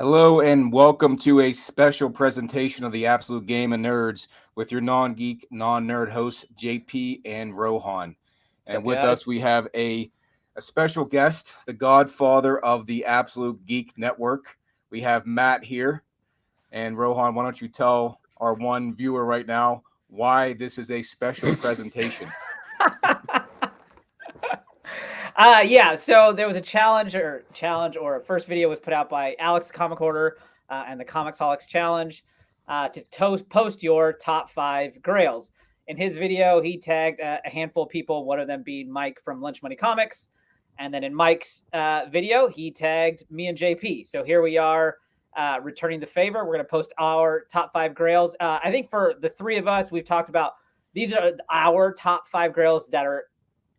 Hello and welcome to a special presentation of the Absolute Game of Nerds with your non-geek, non-nerd hosts JP and Rohan. What's And up, with us guys? we have a special guest, the godfather of the Absolute Geek Network. We have Matt here. And Rohan, why don't you tell our one viewer right now why this is a special presentation? Yeah, so there was a challenge or a first video was put out by Alex the Comic Hoarder and the ComicHaulics Challenge to post your top 5 grails. In his video, he tagged a handful of people, one of them being Mike from Lunch Money Comics. And then in Mike's video, he tagged me and JP. So here we are returning the favor. We're going to post our top 5 grails. I think for the three of us, we've talked about these are our top 5 grails that are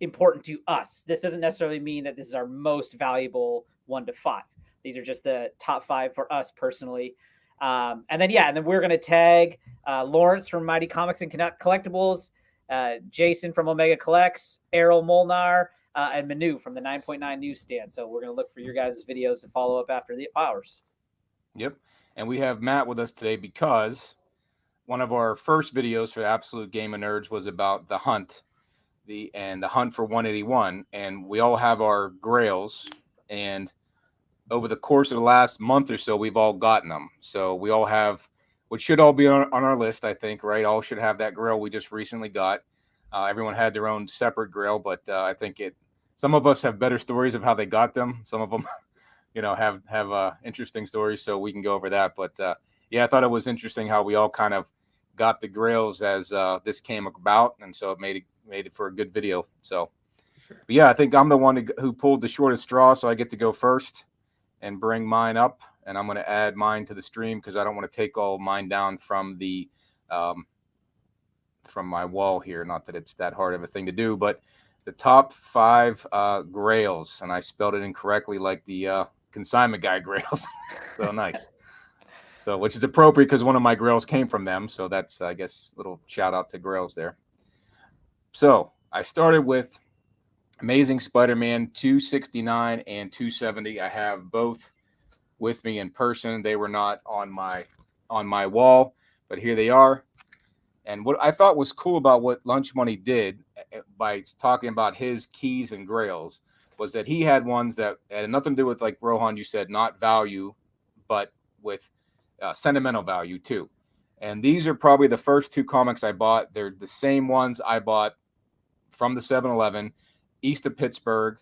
important to us. This doesn't necessarily mean that this is our most valuable 1 to 5. These are just the top 5 for us personally. And then we're going to tag Lawrence from Mighty Comics and Collectibles, Jason from Omega Collects, Errol Molnar, and Manu from the 9.9 newsstand. So we're going to look for your guys' videos to follow up after ours. Yep. And we have Matt with us today because one of our first videos for Absolute Game of Nerds was about the hunt. The hunt for 181, and we all have our grails, and over the course of the last month or so we've all gotten them, so we all have which should all be on our list, I think, right? All should have that grail we just recently got. Everyone had their own separate grail, but I think some of us have better stories of how they got them. Some of them have interesting stories, so we can go over that. But yeah, I thought it was interesting how we all kind of got the grails as this came about, and so it made it for a good video. So, sure. But yeah, I think I'm the one who pulled the shortest straw, so I get to go first and bring mine up, and I'm going to add mine to the stream because I don't want to take all mine down from the from my wall here. Not that it's that hard of a thing to do, but the top 5 grails, and I spelled it incorrectly, like the consignment guy grails. So nice. So, which is appropriate because one of my grails came from them. So that's, I guess, a little shout out to grails there. So I started with Amazing Spider-Man 269 and 270. I have both with me in person. They were not on my wall, but here they are. And what I thought was cool about what Lunch Money did by talking about his keys and grails was that he had ones that had nothing to do with, like Rohan, you said, not value, but with sentimental value too. And these are probably the first 2 comics I bought. They're the same ones I bought from the 7-Eleven east of Pittsburgh.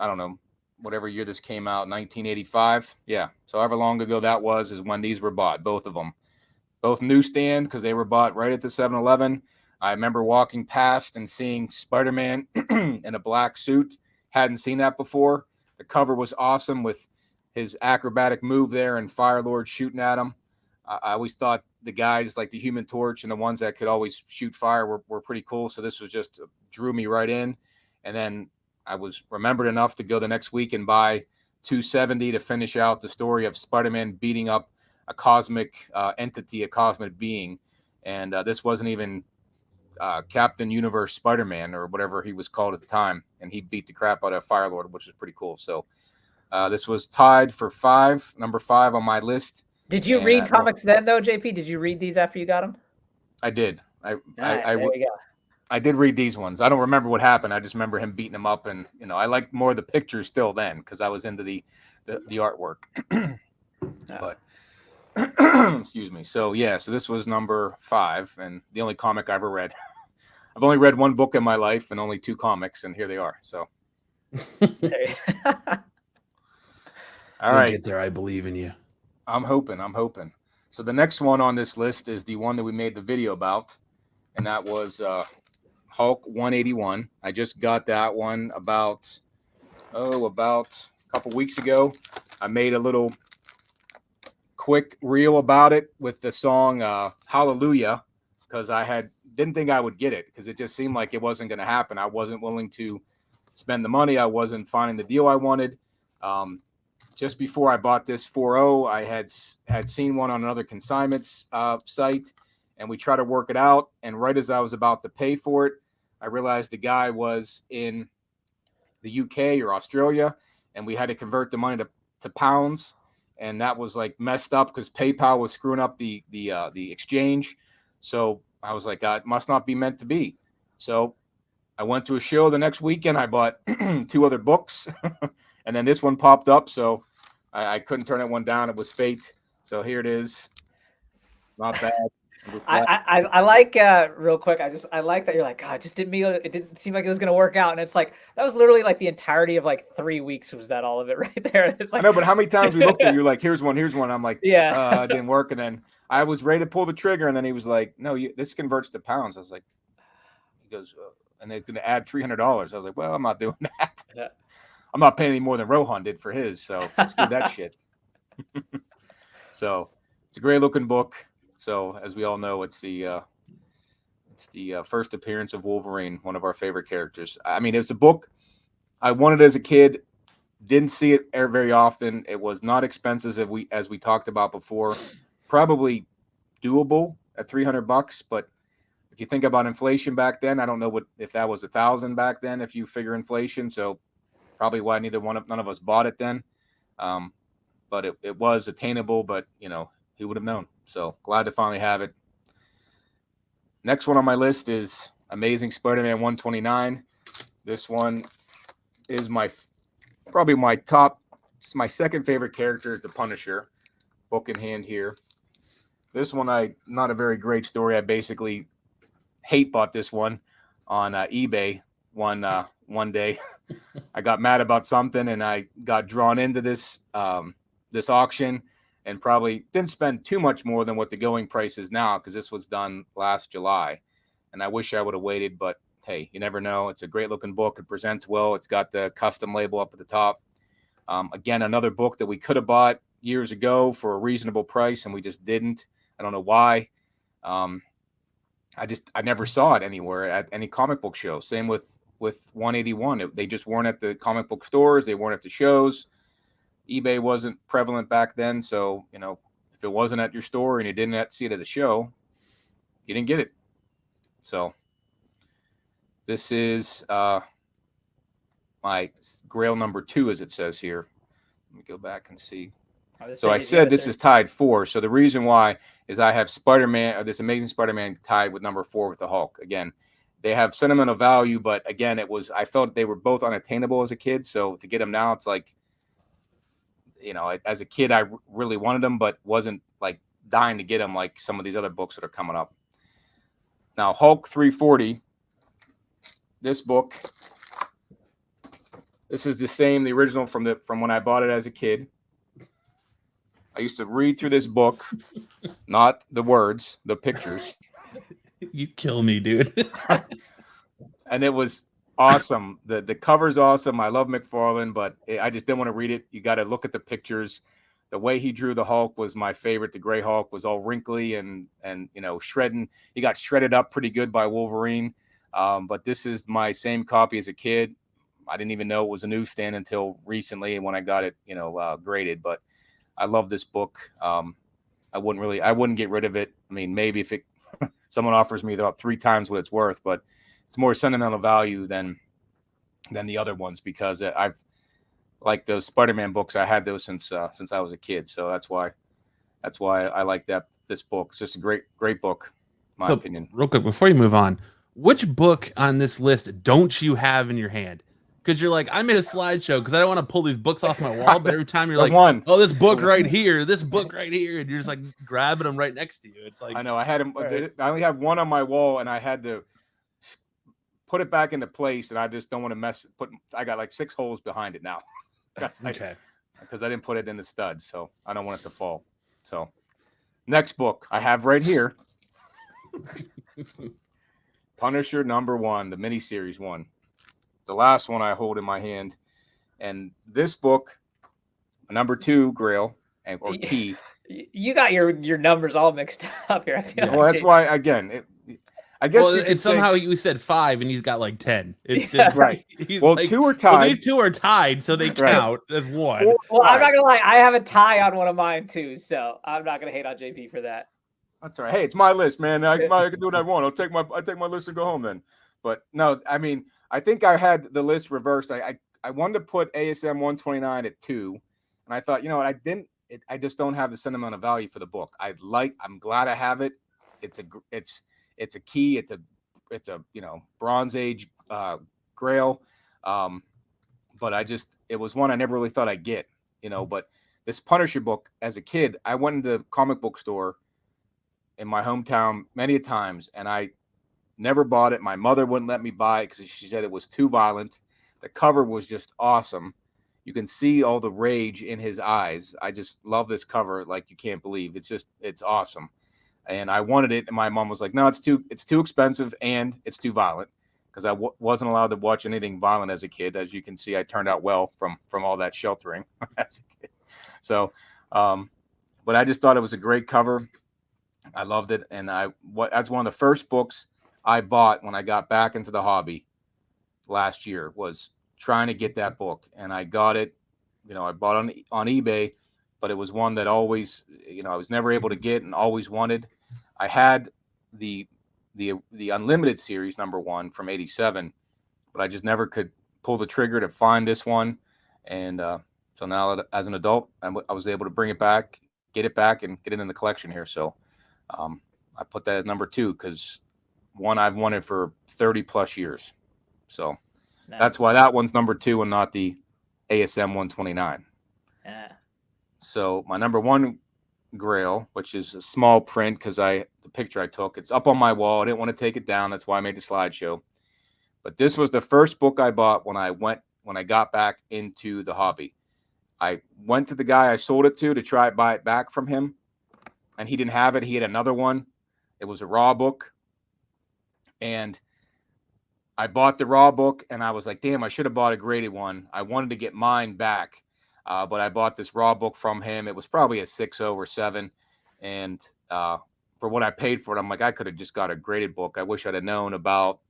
I don't know, whatever year this came out, 1985. Yeah. So however long ago that was is when these were bought, both of them. Both newsstand because they were bought right at the 7-Eleven. I remember walking past and seeing Spider-Man in a black suit. Hadn't seen that before. The cover was awesome with his acrobatic move there and Firelord shooting at him. I always thought the guys like the Human Torch and the ones that could always shoot fire were pretty cool. So this was just drew me right in. And then I was remembered enough to go the next week and buy 270 to finish out the story of Spider-Man beating up a cosmic entity, a cosmic being. And this wasn't even Captain Universe Spider-Man or whatever he was called at the time. And he beat the crap out of Firelord, which was pretty cool. So this was tied for number 5 on my list. Did you read comics then, though, JP? Did you read these after you got them? I did. There we go. I did read these ones. I don't remember what happened. I just remember him beating him up, and I like more of the pictures still then because I was into the artwork. But excuse me. So yeah, so this was number 5, and the only comic I ever read. I've only read 1 book in my life and only 2 comics, and here they are. So. All right. Get there. I believe in you. I'm hoping. So the next one on this list is the one that we made the video about, and that was Hulk 181. I just got that one about a couple weeks ago. I made a little quick reel about it with the song Hallelujah because I didn't think I would get it because it just seemed like it wasn't going to happen. I wasn't willing to spend the money. I wasn't finding the deal I wanted. Just before I bought this 4.0, I had seen one on another consignments site, and we tried to work it out. And right as I was about to pay for it, I realized the guy was in the UK or Australia, and we had to convert the money to pounds. and that was like messed up because PayPal was screwing up the exchange. So I was like, it must not be meant to be. So I went to a show the next weekend. I bought 2 other books, and then this one popped up. So I couldn't turn that one down. It was fate. So here it is. Not bad. I like real quick. I like that you're like, God, it didn't seem like it was gonna work out, and it's like that was literally like the entirety of like 3 weeks. Was that all of it right there? It's like, I know, but how many times we looked at you like, here's one. I'm like, yeah, it didn't work, and then I was ready to pull the trigger, and then he was like, no, this converts to pounds. I was like, he goes, and they're going to add $300. I was like, well, I'm not doing that. Yeah. I'm not paying any more than Rohan did for his, so screw that shit. So it's a great looking book. So as we all know, it's the first appearance of Wolverine, one of our favorite characters. I mean, it's a book I wanted as a kid. Didn't see it very often. It was not expensive as we talked about before. Probably doable at $300, but if you think about inflation back then, I don't know if that was 1,000 back then. If you figure inflation, so probably why none of us bought it then. But it was attainable. But who would have known? So glad to finally have it. Next one on my list is Amazing Spider-Man 129. This one is probably my top. It's my second favorite character, the Punisher. Book in hand here. This one, not a very great story. I basically hate bought this one on eBay one day. I got mad about something and I got drawn into this auction, and probably didn't spend too much more than what the going price is now, because this was done last July, and I wish I would have waited, but hey, you never know. It's a great looking book. It presents well. It's got the custom label up at the top. Again, another book that we could have bought years ago for a reasonable price, and we just didn't. I don't know why. I never saw it anywhere at any comic book show. Same with 181. They just weren't at the comic book stores. They weren't at the shows. eBay wasn't prevalent back then. So, if it wasn't at your store and you didn't see it at a show, you didn't get it. So this is my Grail number 2, as it says here. Let me go back and see. So I said this is tied 4. So the reason why is I have this Amazing Spider-Man tied with number 4 with the Hulk. Again, they have sentimental value, but again, I felt they were both unattainable as a kid. So to get them now, it's like, as a kid, I really wanted them, but wasn't like dying to get them like some of these other books that are coming up. Now, Hulk 340, this book, this is the original from when I bought it as a kid. I used to read through this book, not the words, the pictures. You kill me, dude. And it was awesome. The cover's awesome. I love McFarlane, but I just didn't want to read it. You got to look at the pictures. The way he drew the Hulk was my favorite. The Gray Hulk was all wrinkly and shredding. He got shredded up pretty good by Wolverine. But this is my same copy as a kid. I didn't even know it was a newsstand until recently when I got it, graded. But I love this book. I wouldn't get rid of it. I mean, maybe if someone offers me about 3 times what it's worth, but it's more sentimental value than the other ones, because I've like those Spider-Man books. I had those since I was a kid, so that's why I like this book. It's just a great book, in my opinion. Real quick before you move on, which book on this list don't you have in your hand? Because you're like, I made a slideshow because I don't want to pull these books off my wall, but every time you're like, oh, this book right here, this book right here, and you're just like grabbing them right next to you. It's like, I know I had them. Right. I only have one on my wall, and I had to put it back into place, and I just don't want to mess. I got like 6 holes behind it now. okay. Because I didn't put it in the stud, so I don't want it to fall. So, next book I have right here, Punisher #1, the miniseries one. The last one I hold in my hand, and this book, number 2 Grail or Key. You got your numbers all mixed up here. I feel well, that's why again. I guess it's somehow you said 5 and he's got like 10. It's just, right. Well, like, 2 are tied. Well, these 2 are tied, so they count as 1. Well, I'm not gonna lie. I have a tie on one of mine too, so I'm not gonna hate on JP for that. That's all right. Hey, it's my list, man. I can do what I want. I'll take my list and go home then. But no, I mean, I think I had the list reversed. I wanted to put ASM 129 at 2, and I thought, it I just don't have the sentimental value for the book. I'm glad I have it. It's a key. It's a Bronze Age Grail. But it was one I never really thought I'd get, but this Punisher book as a kid, I went into the comic book store in my hometown many times, and I never bought it. My mother wouldn't let me buy it because she said it was too violent. The cover was just awesome. You can see all the rage in his eyes. I just love this cover like you can't believe. It's awesome. And I wanted it, and my mom was like, no, it's too expensive, and it's too violent, because I wasn't allowed to watch anything violent as a kid. As you can see, I turned out well from all that sheltering as a kid. So, but I just thought it was a great cover. I loved it, and that's one of the first books I bought when I got back into the hobby last year, was trying to get that book, and I got it. I bought it on eBay, but it was one that always, I was never able to get and always wanted. I had the Unlimited series #1 from '87, but I just never could pull the trigger to find this one. And so now as an adult, I was able to bring it back, get it back, and get it in the collection here. So I put that as #2 because one I've wanted for 30 plus years. So that's why that one's #2 and not the ASM 129. Yeah. So my #1 Grail, which is a small print because the picture I took, it's up on my wall. I didn't want to take it down. That's why I made the slideshow. But this was the first book I bought when I got back into the hobby. I went to the guy I sold it to try to buy it back from him, and he didn't have it. He had another one. It was a raw book. And I bought the raw book, and I was like, damn, I should have bought a graded one. I wanted to get mine back. But I bought this raw book from him. It was probably a 6.0 or 7. And for what I paid for it, I'm like, I could have just got a graded book. I wish I'd have known about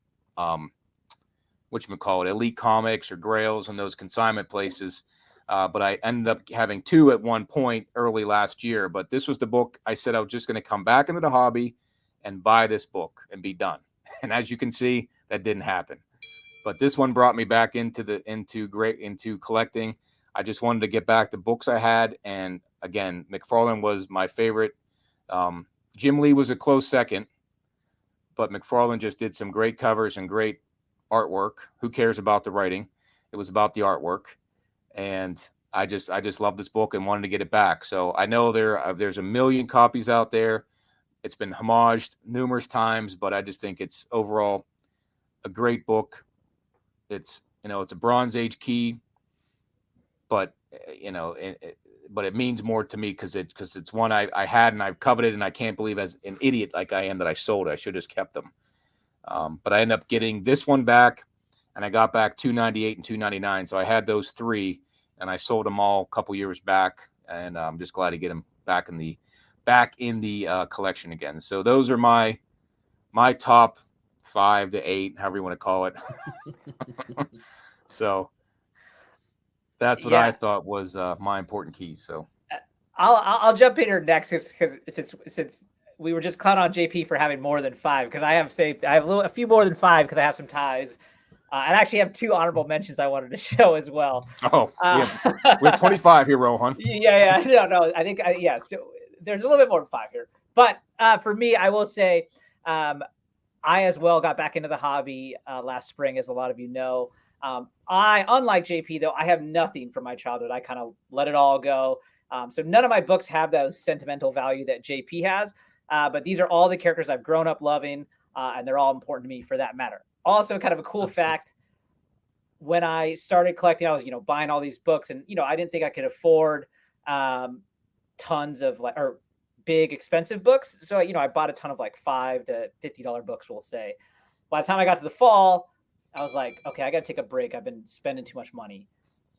Elite Comics or Grails and those consignment places. But I ended up having 2 at one point early last year. But this was the book I said I was just going to come back into the hobby and buy this book and be done. And as you can see, that didn't happen. But this one brought me back into collecting. I just wanted to get back the books I had. And again, McFarlane was my favorite. Jim Lee was a close second, but McFarlane just did some great covers and great artwork. Who cares about the writing? It was about the artwork. And I just love this book and wanted to get it back. So I know there's a million copies out there. It's been homaged numerous times, but I just think it's overall a great book. It's a Bronze Age key, but but it means more to me because it's one I had and I've coveted, and I can't believe, as an idiot like I am, that I sold it. I should have just kept them. But I ended up getting this one back, and I got back $298 and $299. So I had those 3, and I sold them all a couple years back, and I'm just glad to get them back in the collection again. So those are my top 5 to 8, however you want to call it. So that's what I thought was my important keys. So I'll jump in here next because since we were just clowning on JP for having more than 5, because I have a few more than 5 because I have some ties. And I actually have 2 honorable mentions I wanted to show as well. Oh, we have 25 here, Rohan. Yeah. No. I think, so there's a little bit more than 5 here. But for me, I will say I as well got back into the hobby last spring, as a lot of you know. Unlike JP, though, I have nothing from my childhood. I kind of let it all go. So none of my books have that sentimental value that JP has. But these are all the characters I've grown up loving, and they're all important to me for that matter. Also, kind of a cool fact, when I started collecting, I was, buying all these books, and, I didn't think I could afford tons of big expensive books. So, I bought a ton of $5 to $50 books, we'll say. By the time I got to the fall, I was like, okay, I got to take a break. I've been spending too much money.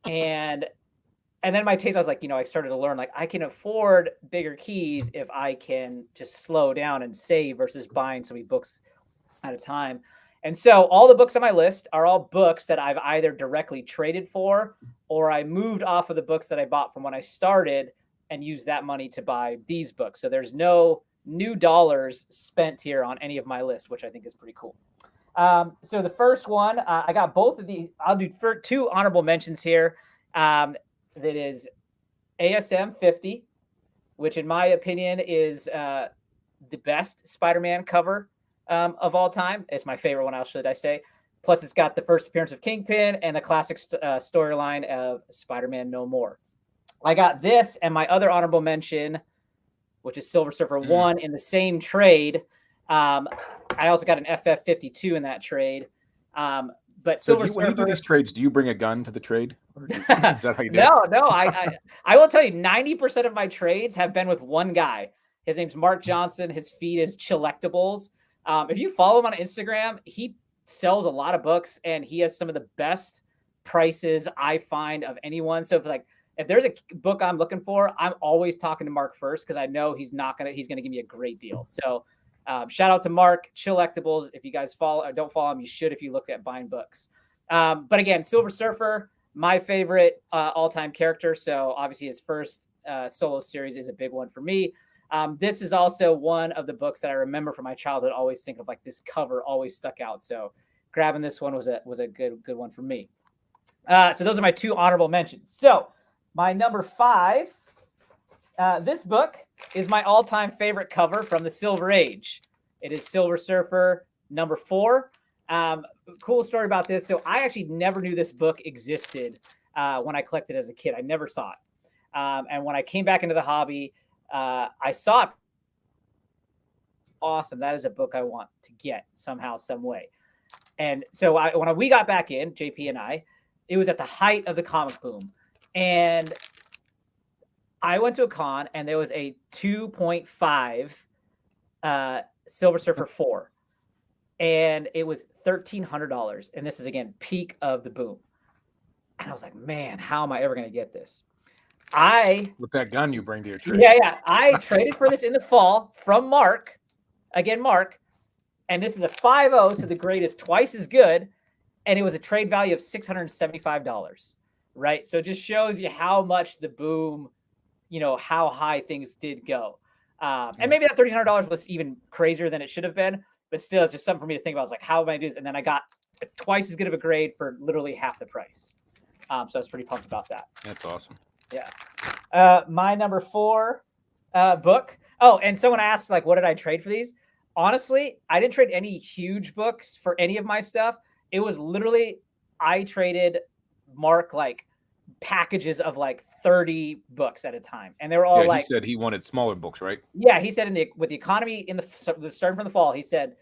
And then my taste, I was like, I started to learn, I can afford bigger keys if I can just slow down and save versus buying so many books at a time. And so all the books on my list are all books that I've either directly traded for, or I moved off of the books that I bought from when I started and used that money to buy these books. So there's no new dollars spent here on any of my list, which I think is pretty cool. So the first one, I got both of these. I'll do 2 honorable mentions here. That is ASM 50 which in my opinion is the best Spider-Man cover of all time. It's my favorite one, how should I say. Plus, it's got the first appearance of Kingpin and the classic storyline of Spider-Man No More. I got this and my other honorable mention, which is Silver Surfer 1 in the same trade. I also got an FF52 in that trade. But so Silver Surfer, when you do these trades, do you bring a gun to the trade? Is that how you do it? No. I will tell you, 90% of my trades have been with one guy. His name's Mark Johnson. His feed is Chillectables. If you follow him on Instagram, he sells a lot of books and he has some of the best prices I find of anyone. So if there's a book I'm looking for, I'm always talking to Mark first because I know he's gonna give me a great deal. So shout out to Mark, Chillectables. If you guys follow or don't follow him, you should if you look at buying books. But again, Silver Surfer, my favorite all-time character. So obviously his first solo series is a big one for me. This is also one of the books that I remember from my childhood. Always think of this cover always stuck out. So grabbing this one was a good one for me. So those are my two honorable mentions. So my number 5, this book is my all-time favorite cover from the Silver Age. It is Silver Surfer number 4. Cool story about this. So I actually never knew this book existed when I collected as a kid. I never saw it. And when I came back into the hobby, I saw it. Awesome. That is a book I want to get somehow, some way. And so when we got back in, JP and I, it was at the height of the comic boom. And I went to a con and there was a 2.5 Silver Surfer 4. And it was $1,300. And this is, again, peak of the boom. And I was like, man, how am I ever going to get this? With that gun you bring to your trade. Yeah. I traded for this in the fall from Mark. Again, Mark. And this is a 5.0, so the grade is twice as good. And it was a trade value of $675, right? So it just shows you how much the boom, how high things did go. And maybe that $1,300 was even crazier than it should have been. But still, it's just something for me to think about. I was like, how am I doing this? And then I got twice as good of a grade for literally half the price. So I was pretty pumped about that. That's awesome. Yeah. My number 4 book. Oh, and someone asked, what did I trade for these? Honestly, I didn't trade any huge books for any of my stuff. It was literally, I traded Mark packages of 30 books at a time. And they were all he said he wanted smaller books, right? Yeah, he said with the economy in the starting from the fall, he said,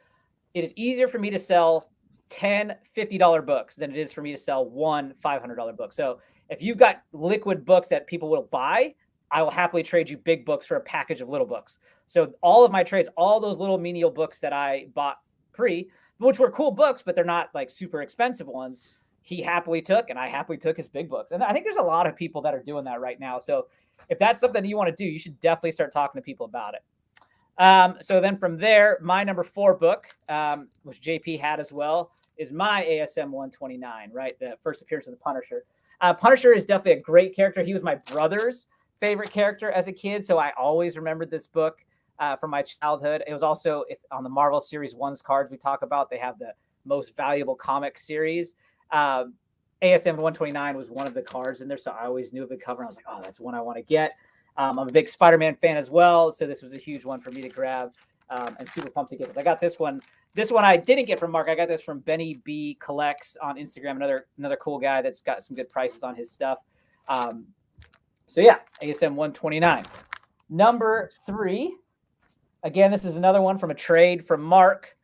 it is easier for me to sell 10 $50 books than it is for me to sell one $500 book. So if you've got liquid books that people will buy, I will happily trade you big books for a package of little books. So all of my trades, all those little menial books that I bought which were cool books, but they're not super expensive ones, he happily took, and I happily took his big books. And I think there's a lot of people that are doing that right now. So if that's something you want to do, you should definitely start talking to people about it. So then from there, my number 4 book, which JP had as well, is my ASM 129, right? The first appearance of the Punisher. Punisher is definitely a great character. He was my brother's favorite character as a kid. So I always remembered this book from my childhood. It was also on the Marvel Series 1's cards we talk about. They have the most valuable comic series. ASM 129 was one of the cards in there. So I always knew of the cover. And I was like, oh, that's one I want to get. I'm a big Spider-Man fan as well. So this was a huge one for me to grab and super pumped to get this. I got this one. This one I didn't get from Mark. I got this from Benny B Collects on Instagram. Another cool guy that's got some good prices on his stuff. So yeah, ASM 129. Number 3. Again, this is another one from a trade from Mark.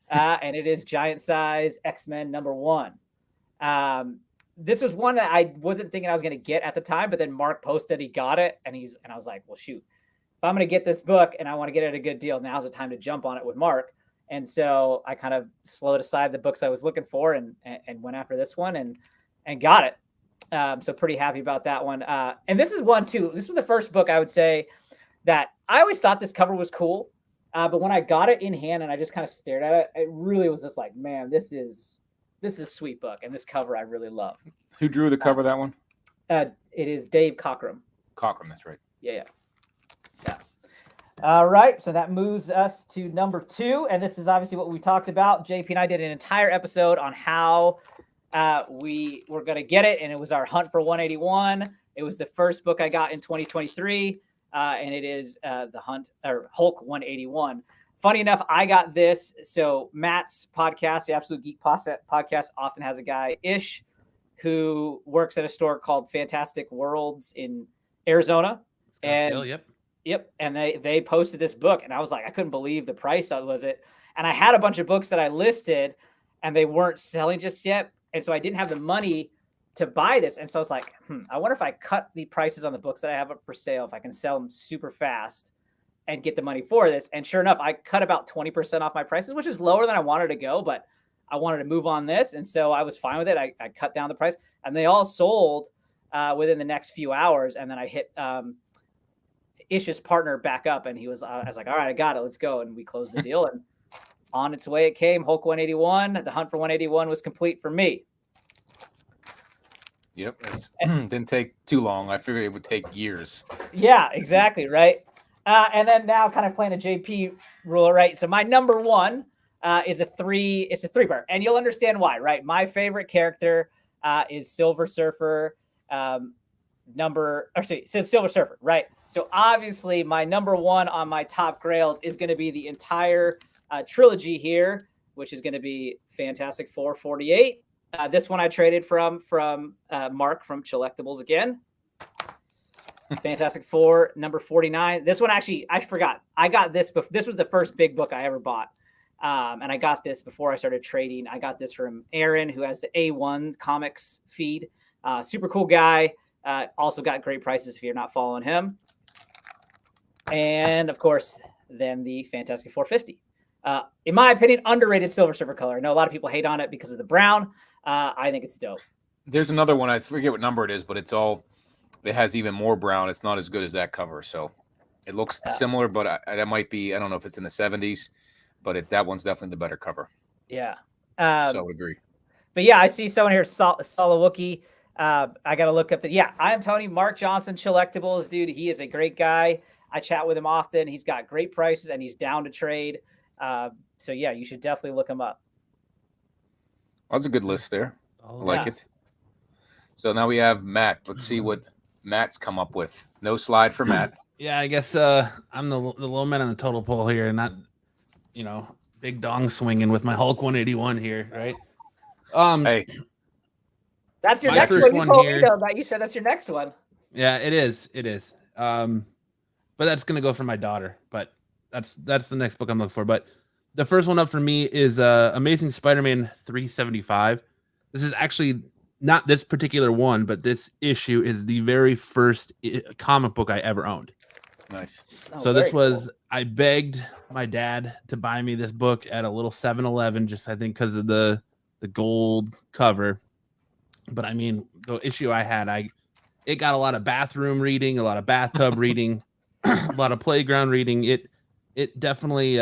And it is Giant Size X-Men number 1. This was one that I wasn't thinking I was going to get at the time, but then Mark posted he got it, and I was like, well, shoot, if I'm going to get this book and I want to get it at a good deal, now's the time to jump on it with Mark. And so I kind of slowed aside the books I was looking for and went after this one and got it. So pretty happy about that one. And this is one too. This was the first book I would say that I always thought this cover was cool. But when I got it in hand and I just kind of stared at it, it really was just like, man, this is a sweet book. And this cover I really love. Who drew the cover of that one? It is Dave Cockrum. Cockrum, that's right. Yeah. All right. So that moves us to number 2. And this is obviously what we talked about. JP and I did an entire episode on how we were going to get it. And it was our hunt for 181. It was the first book I got in 2023. and it is the Hunt or Hulk 181. Funny enough, I got this. So Matt's podcast, the Absolute Geek Podcast, often has a guy, Ish, who works at a store called Fantastic Worlds in Arizona. And yep. And they posted this book, and I was like, I couldn't believe the price was it. And I had a bunch of books that I listed, and they weren't selling just yet. And so I didn't have the money to buy this. And so I was like, I wonder if I cut the prices on the books that I have up for sale, if I can sell them super fast and get the money for this. And sure enough, I cut about 20% off my prices, which is lower than I wanted to go, but I wanted to move on this. And so I was fine with it. I cut down the price, and they all sold within the next few hours. And then I hit Ish's partner back up, and I was like, all right, I got it. Let's go. And we closed the deal, and on its way it came. Hulk 181. The hunt for 181 was complete for me. Yep. It didn't take too long. I figured it would take years. Yeah, exactly. Right. And then now kind of playing a JP rule, right? So my number one is it's a three-part, and you'll understand why, right? My favorite character is Silver Surfer, Silver Surfer, right? So obviously my number one on my top grails is going to be the entire trilogy here, which is going to be Fantastic Four 48. This one I traded from Mark from Collectibles again. Fantastic Four number 49. This one actually, I forgot. I got this, but this was the first big book I ever bought. And I got this before I started trading. I got this from Aaron, who has the A1 comics feed. Super cool guy. Also got great prices if you're not following him. And of course, then the Fantastic 450. In my opinion, underrated Silver Surfer color. I know a lot of people hate on it because of the brown. I think it's dope. There's another one. I forget what number it is, but it has even more brown. It's not as good as that cover. So it looks similar, but that might be, I don't know if it's in the 70s, but that one's definitely the better cover. Yeah. So I would agree. But yeah, I see someone here, Solowookie. I got to look up I am Tony, Mark Johnson, Collectibles, dude. He is a great guy. I chat with him often. He's got great prices, and he's down to trade. So yeah, you should definitely look him up. That was a good list there. I like it. So now we have Matt. Let's see what Matt's come up with. No slide for Matt. Yeah, I guess I'm the low man on the total poll here, and not, big dong swinging with my Hulk 181 here, right? Hey, that's your next one. You told me though that you said that's your next one. Yeah, it is. It is. But that's gonna go for my daughter. But that's the next book I'm looking for. But the first one up for me is Amazing Spider-Man 375. This is actually not this particular one, but this issue is the very first comic book I ever owned. Nice. So this was, I begged my dad to buy me this book at a little 7-Eleven, just I think because of the gold cover. But I mean, the issue I had, it got a lot of bathroom reading, a lot of bathtub reading, a lot of playground reading. It definitely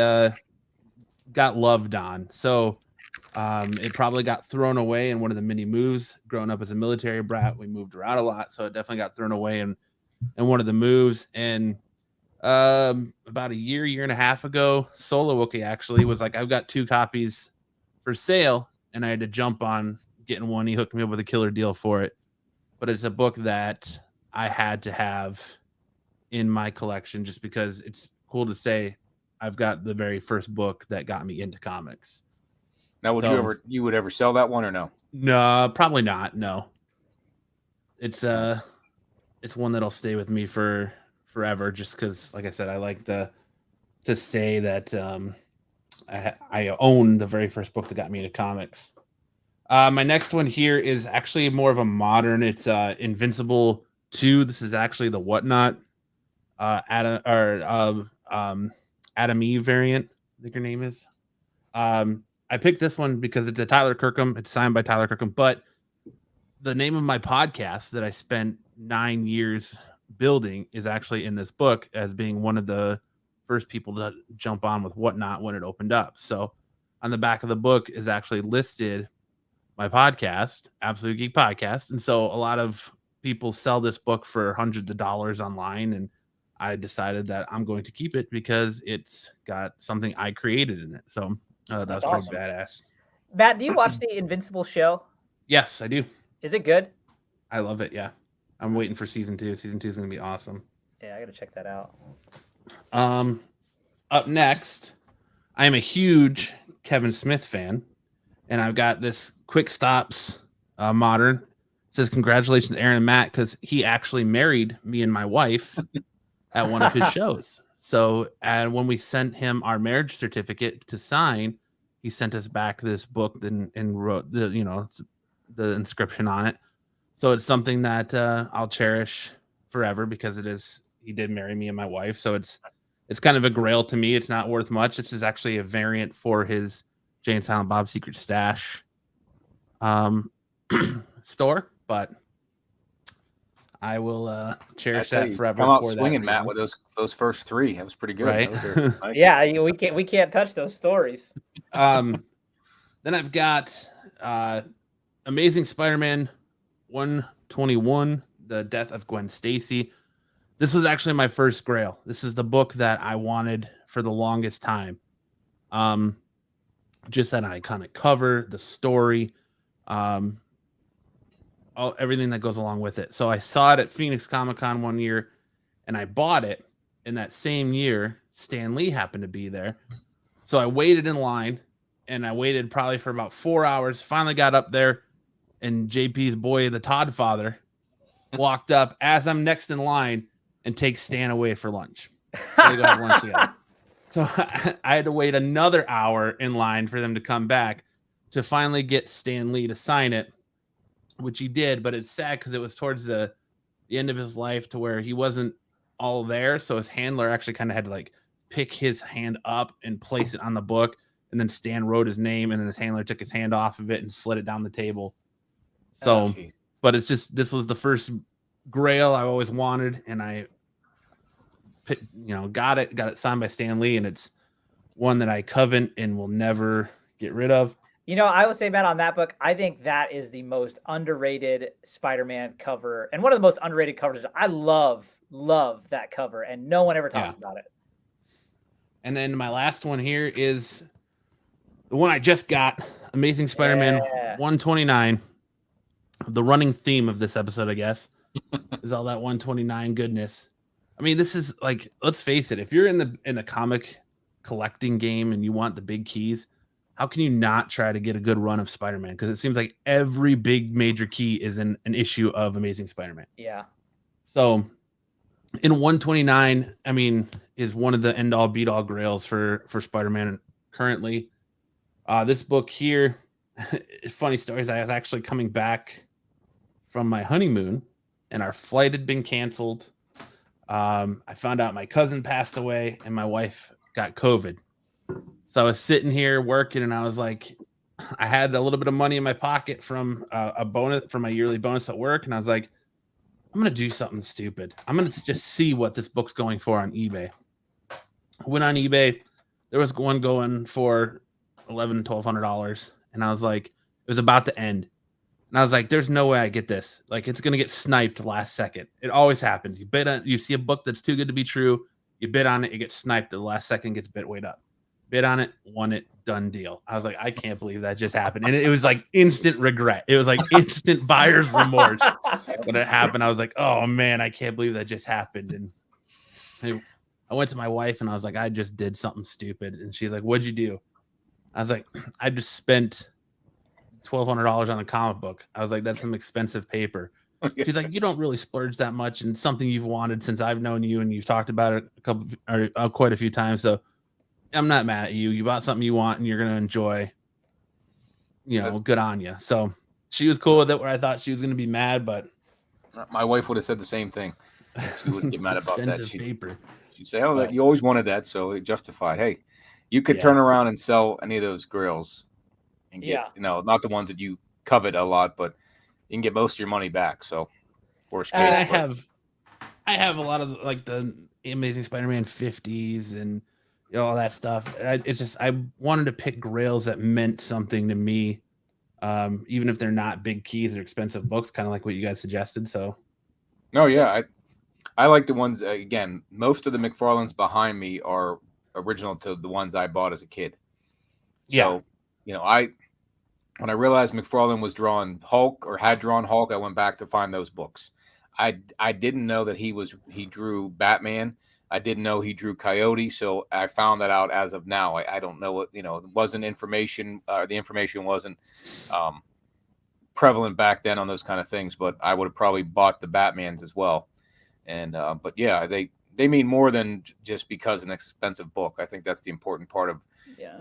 got loved on. So it probably got thrown away in one of the mini moves. Growing up as a military brat, we moved around a lot, so it definitely got thrown away in one of the moves. And about a year and a half ago, Solowookie actually was like, I've got 2 copies for sale, and I had to jump on getting one. He hooked me up with a killer deal for it. But it's a book that I had to have in my collection just because it's cool to say I've got the very first book that got me into comics. Now, you would ever sell that one or no? No, probably not. No. It's one that'll stay with me for forever, just because, like I said, I like to say that I own the very first book that got me into comics. My next one here is actually more of a modern. It's Invincible 2. This is actually the Whatnot Adam Eve variant, I think her name is. I picked this one because it's a Tyler Kirkham. It's signed by Tyler Kirkham, but the name of my podcast that I spent 9 years building is actually in this book as being one of the first people to jump on with Whatnot when it opened up. So on the back of the book is actually listed my podcast, Absolute Geek Podcast. And so a lot of people sell this book for hundreds of dollars online, and I decided that I'm going to keep it because it's got something I created in it. So that's awesome. Pretty badass. Matt, do you watch the Invincible show? Yes, I do. Is it good? I love it. Yeah. I'm waiting for season 2. Season 2 is going to be awesome. Yeah, I gotta check that out. Up next, I am a huge Kevin Smith fan, and I've got this Quick Stops modern. It says congratulations, Aaron and Matt, because he actually married me and my wife at one of his shows. So, and when we sent him our marriage certificate to sign, he sent us back this book and wrote the inscription on it. So it's something that I'll cherish forever because he did marry me and my wife. So it's kind of a grail to me. It's not worth much. This is actually a variant for his Jay and Silent Bob Secret Stash store, but I will cherish that forever. Come out swinging, Matt, with those first three. That was pretty good. Right? Nice. Yeah, we can't touch those stories. Then I've got Amazing Spider-Man 121, The Death of Gwen Stacy. This was actually my first grail. This is the book that I wanted for the longest time. Just that iconic cover, the story, everything that goes along with it. So I saw it at Phoenix Comic-Con one year, and I bought it. In that same year, Stan Lee happened to be there. So I waited in line, and I waited probably for about 4 hours. Finally got up there, and JP's boy, the Todd father, walked up as I'm next in line and takes Stan away for lunch. So they go have lunch together. So I had to wait another hour in line for them to come back to finally get Stan Lee to sign it, which he did. But it's sad because it was towards the end of his life to where he wasn't all there. So his handler actually kind of had to like pick his hand up and place it on the book. And then Stan wrote his name, and then his handler took his hand off of it and slid it down the table. So, but it's just, this was the first grail I always wanted, and I got it signed by Stan Lee, and it's one that I covet and will never get rid of. I will say, Matt, on that book, I think that is the most underrated Spider-Man cover, and one of the most underrated covers. I love that cover, and no one ever talks about it. And then my last one here is the one I just got, Amazing Spider-Man 129. The running theme of this episode, I guess, is all that 129 goodness. I mean, this is like, let's face it, if you're in the comic collecting game and you want the big keys, how can you not try to get a good run of Spider-Man? Because it seems like every big major key is in an issue of Amazing Spider-Man. Yeah. So in 129, I mean, is one of the end-all be-all grails for Spider-Man currently. This book here, funny stories, I was actually coming back from my honeymoon, and our flight had been canceled. I found out my cousin passed away, and my wife got COVID. So I was sitting here working, and I was like, I had a little bit of money in my pocket from a bonus, from my yearly bonus at work, and I was like, I'm going to do something stupid. I'm going to just see what this book's going for on eBay. I went on eBay. There was one going for $1,100, $1,200, and I was like, it was about to end. And I was like, there's no way I get this. Like, it's going to get sniped last second. It always happens. You see a book that's too good to be true. You bid on it. It gets sniped. The last second gets bid way up. Bid on it. Won it. Done deal. I was like, I can't believe that just happened. And it was like instant regret. It was like instant buyer's remorse when it happened. I was like, oh man, I can't believe that just happened. And I went to my wife and I was like, I just did something stupid. And she's like, what'd you do? I was like, I just spent $1,200 on a comic book. I was like, that's some expensive paper. She's like, you don't really splurge that much, and something you've wanted since I've known you, and you've talked about it quite a few times. So I'm not mad at you. You bought something you want, and you're gonna enjoy. Good on you. So she was cool with it. Where I thought she was gonna be mad, but my wife would have said the same thing. She wouldn't get mad about that. She'd say, "Oh, but, you always wanted that, so it justified." Hey, you could turn around and sell any of those grails and get, not the ones that you covet a lot, but you can get most of your money back. So, worst case. I have a lot of like the Amazing Spider-Man 50s and all that stuff. I wanted to pick grails that meant something to me, even if they're not big keys or expensive books, kind of like what you guys suggested. So, no, yeah, I like the ones. Again, most of the McFarlanes behind me are original to the ones I bought as a kid. So, when I realized McFarlane was drawing Hulk or had drawn Hulk, I went back to find those books. I didn't know that he drew Batman. I didn't know he drew Coyote, so I found that out as of now. I don't know what, it wasn't information. The information wasn't prevalent back then on those kind of things, but I would have probably bought the Batmans as well. And but yeah, they mean more than just because an expensive book. I think that's the important part of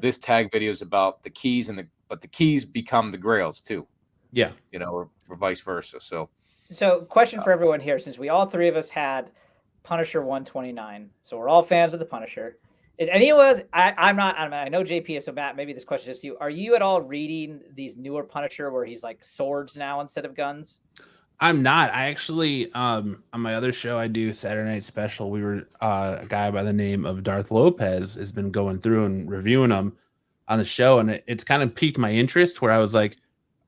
this tag video is about the keys but the keys become the grails too. Yeah, or vice versa. So question for everyone here, since we all three of us had Punisher 129, so we're all fans of the Punisher. Is any of us? I'm not. I know JP is, so Matt, maybe this question is just you. Are you at all reading these newer Punisher where he's like swords now instead of guns? I'm not. I actually, on my other show I do, Saturday Night Special, we were a guy by the name of Darth Lopez has been going through and reviewing them on the show, and it's kind of piqued my interest where I was like,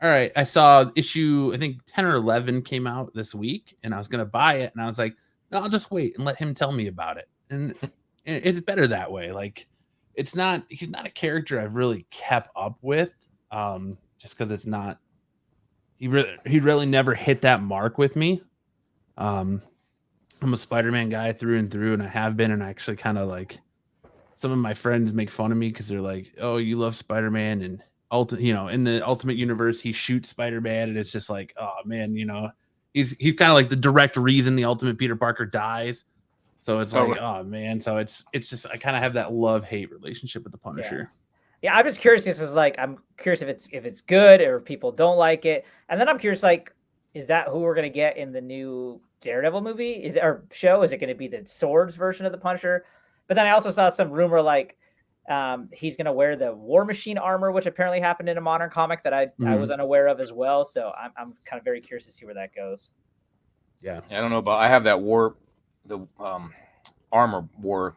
all right, I saw issue, I think 10 or 11 came out this week, and I was going to buy it, and I was like, no, I'll just wait and let him tell me about it. And it's better that way. Like, he's not a character I've really kept up with, just because it's not, he really never hit that mark with me. I'm a Spider-Man guy through and through, and I have been, and I actually kind of like, some of my friends make fun of me because they're like, oh, you love Spider-Man, and in the Ultimate Universe, he shoots Spider-Man, and it's just like, oh man, he's kind of like the direct reason the Ultimate Peter Parker dies. So it's like, oh man. So it's just, I kind of have that love-hate relationship with the Punisher. Yeah, I'm just curious. This is like, I'm curious if it's good or if people don't like it, and then I'm curious, like, is that who we're gonna get in the new Daredevil movie? Or show? Is it going to be the swords version of the Punisher? But then I also saw some rumor like he's going to wear the War Machine armor, which apparently happened in a modern comic that I was unaware of as well. So I'm kind of very curious to see where that goes. Yeah, I don't know about. I have that armor war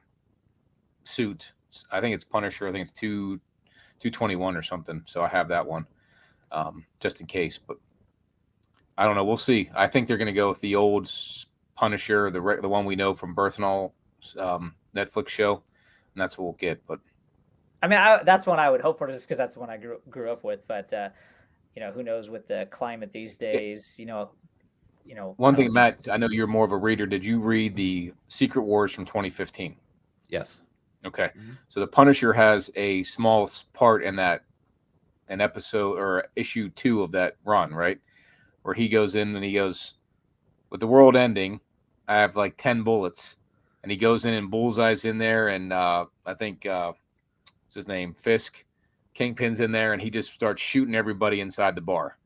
suit. I think it's Punisher. I think it's 221 or something. So I have that one just in case. But I don't know. We'll see. I think they're going to go with the old Punisher, the one we know from Birth and All Netflix show, and that's what we'll get. But I mean, that's one I would hope for, just because that's the one I grew up with. But who knows with the climate these days? One thing, Matt, I know you're more of a reader. Did you read the Secret Wars from 2015? Yes. Okay. So the Punisher has a small part in an episode or issue 2 of that run, right? Where he goes in and he goes, with the world ending, I have like 10 bullets. And he goes in and Bullseye's in there. And I think, what's his name? Fisk. Kingpin's in there. And he just starts shooting everybody inside the bar.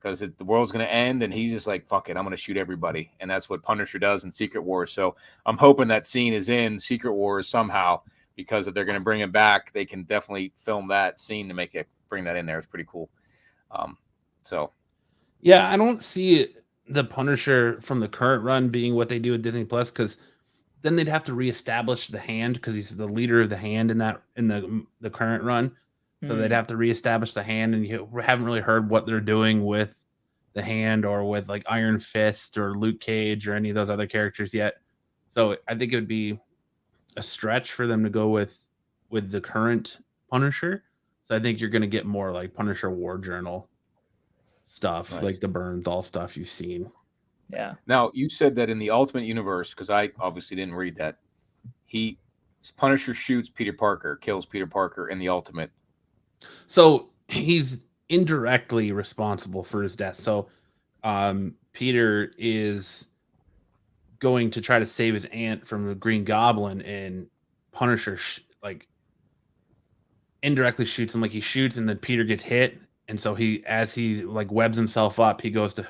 Because the world's going to end. And he's just like, fuck it, I'm going to shoot everybody. And that's what Punisher does in Secret Wars. So I'm hoping that scene is in Secret Wars somehow. Because if they're going to bring him back, they can definitely film that scene to bring that in there. It's pretty cool. Yeah, I don't see the Punisher from the current run being what they do with Disney Plus, because then they'd have to reestablish the Hand, because he's the leader of the Hand in the current run. So they'd have to reestablish the Hand, and you haven't really heard what they're doing with the Hand or with like Iron Fist or Luke Cage or any of those other characters yet. So I think it would be a stretch for them to go with the current Punisher. So I think you're going to get more like Punisher War Journal stuff, nice. Like the Bernthal stuff you've seen. Yeah. Now, you said that in the Ultimate Universe, because I obviously didn't read that, Punisher shoots Peter Parker, kills Peter Parker in the Ultimate. So he's indirectly responsible for his death. So Peter is going to try to save his aunt from the Green Goblin, and Punisher indirectly shoots him. Like, he shoots and then Peter gets hit. And so as he like webs himself up, he goes to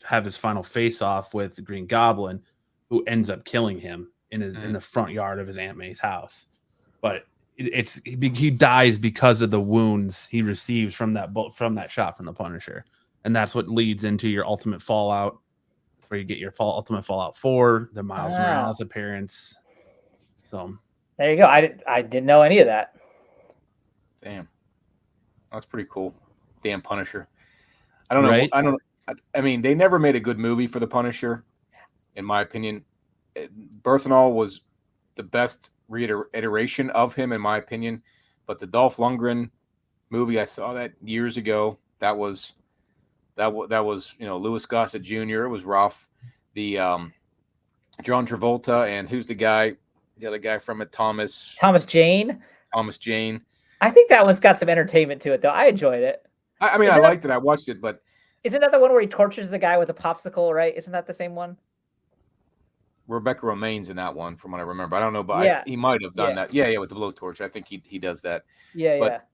have his final face off with the Green Goblin, who ends up killing him in the front yard of his Aunt May's house. But he dies because of the wounds he receives from that shot from the Punisher, and that's what leads into your Ultimate Fallout, where you get your Ultimate Fallout 4, the Miles Morales appearance. So there you go. I didn't know any of that. Damn, that's pretty cool. Damn Punisher. I don't know. Right? I mean, they never made a good movie for the Punisher, in my opinion. Birth and All was the best reiteration of him, in my opinion. But the Dolph Lundgren movie, I saw that years ago. That was Louis Gossett Jr. It was rough. the John Travolta, and who's the other guy from it, Thomas Jane. I think that one's got some entertainment to it, though. I enjoyed it. I mean, I liked it. I watched it, but isn't that the one where he tortures the guy with a popsicle? Right? Isn't that the same one? Rebecca Romaine's in that one, from what I remember. I don't know, but he might have done that. Yeah, with the blowtorch. I think he does that. But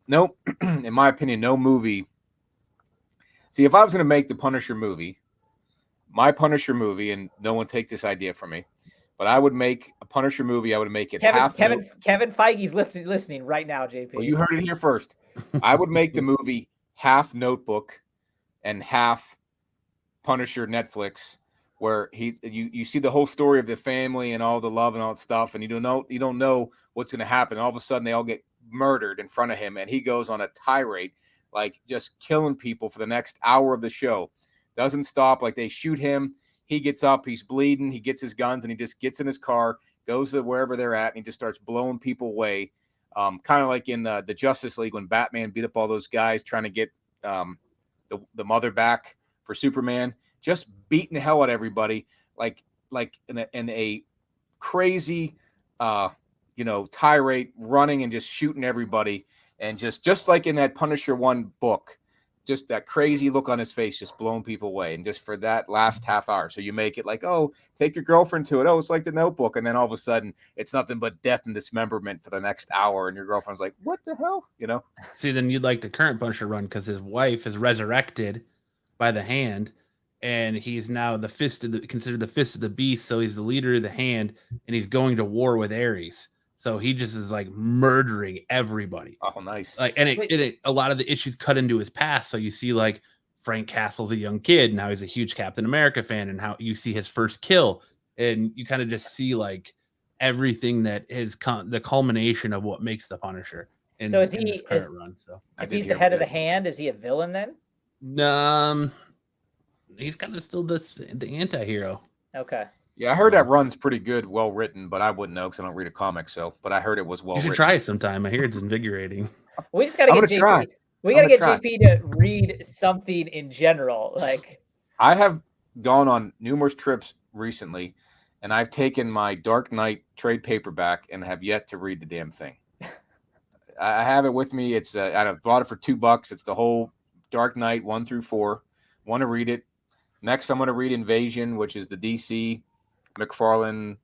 nope, in my opinion, no movie. See, if I was going to make the Punisher movie, and no one take this idea from me, but I would make a Punisher movie. I would make it Kevin Feige's listening right now, JP. Well, you heard it here first. I would make the movie half Notebook and half Punisher Netflix, where you see the whole story of the family and all the love and all that stuff, and you don't know what's going to happen. All of a sudden, they all get murdered in front of him, and he goes on a tirade, like just killing people for the next hour of the show. Doesn't stop. Like, they shoot him, he gets up, he's bleeding, he gets his guns, and he just gets in his car, goes to wherever they're at, and he just starts blowing people away. Kind of like in the Justice League when Batman beat up all those guys trying to get the mother back for Superman. Just beating the hell out of everybody, like in a crazy, tirade, running and just shooting everybody, and just like in that Punisher 1 book, just that crazy look on his face, just blowing people away, and just for that last half hour. So you make it like, oh, take your girlfriend to it. Oh, it's like the Notebook, and then all of a sudden it's nothing but death and dismemberment for the next hour, and your girlfriend's like, what the hell, See, then you'd like the current Punisher run because his wife is resurrected by the Hand. And he's now considered the fist of the beast. So he's the leader of the Hand, and he's going to war with Ares. So he just is like murdering everybody. Oh, nice. Like, and a lot of the issues cut into his past. So you see like Frank Castle's a young kid. Now he's a huge Captain America fan, and how you see his first kill, and you kind of just see like everything that is the culmination of what makes the Punisher. So is he in this current run? So if he's the head of the Hand, is he a villain then? He's kind of still the anti-hero. Okay. Yeah, I heard that run's pretty good, well written, but I wouldn't know because I don't read a comic. But I heard it was well written. You should try it sometime. I hear it's invigorating. We just got to get JP. We got to get JP to read something in general. Like, I have gone on numerous trips recently, and I've taken my Dark Knight trade paperback and have yet to read the damn thing. I have it with me. It's I bought it for $2. It's the whole Dark Knight 1 through 4. Want to read it. Next, I'm going to read Invasion, which is the DC McFarlane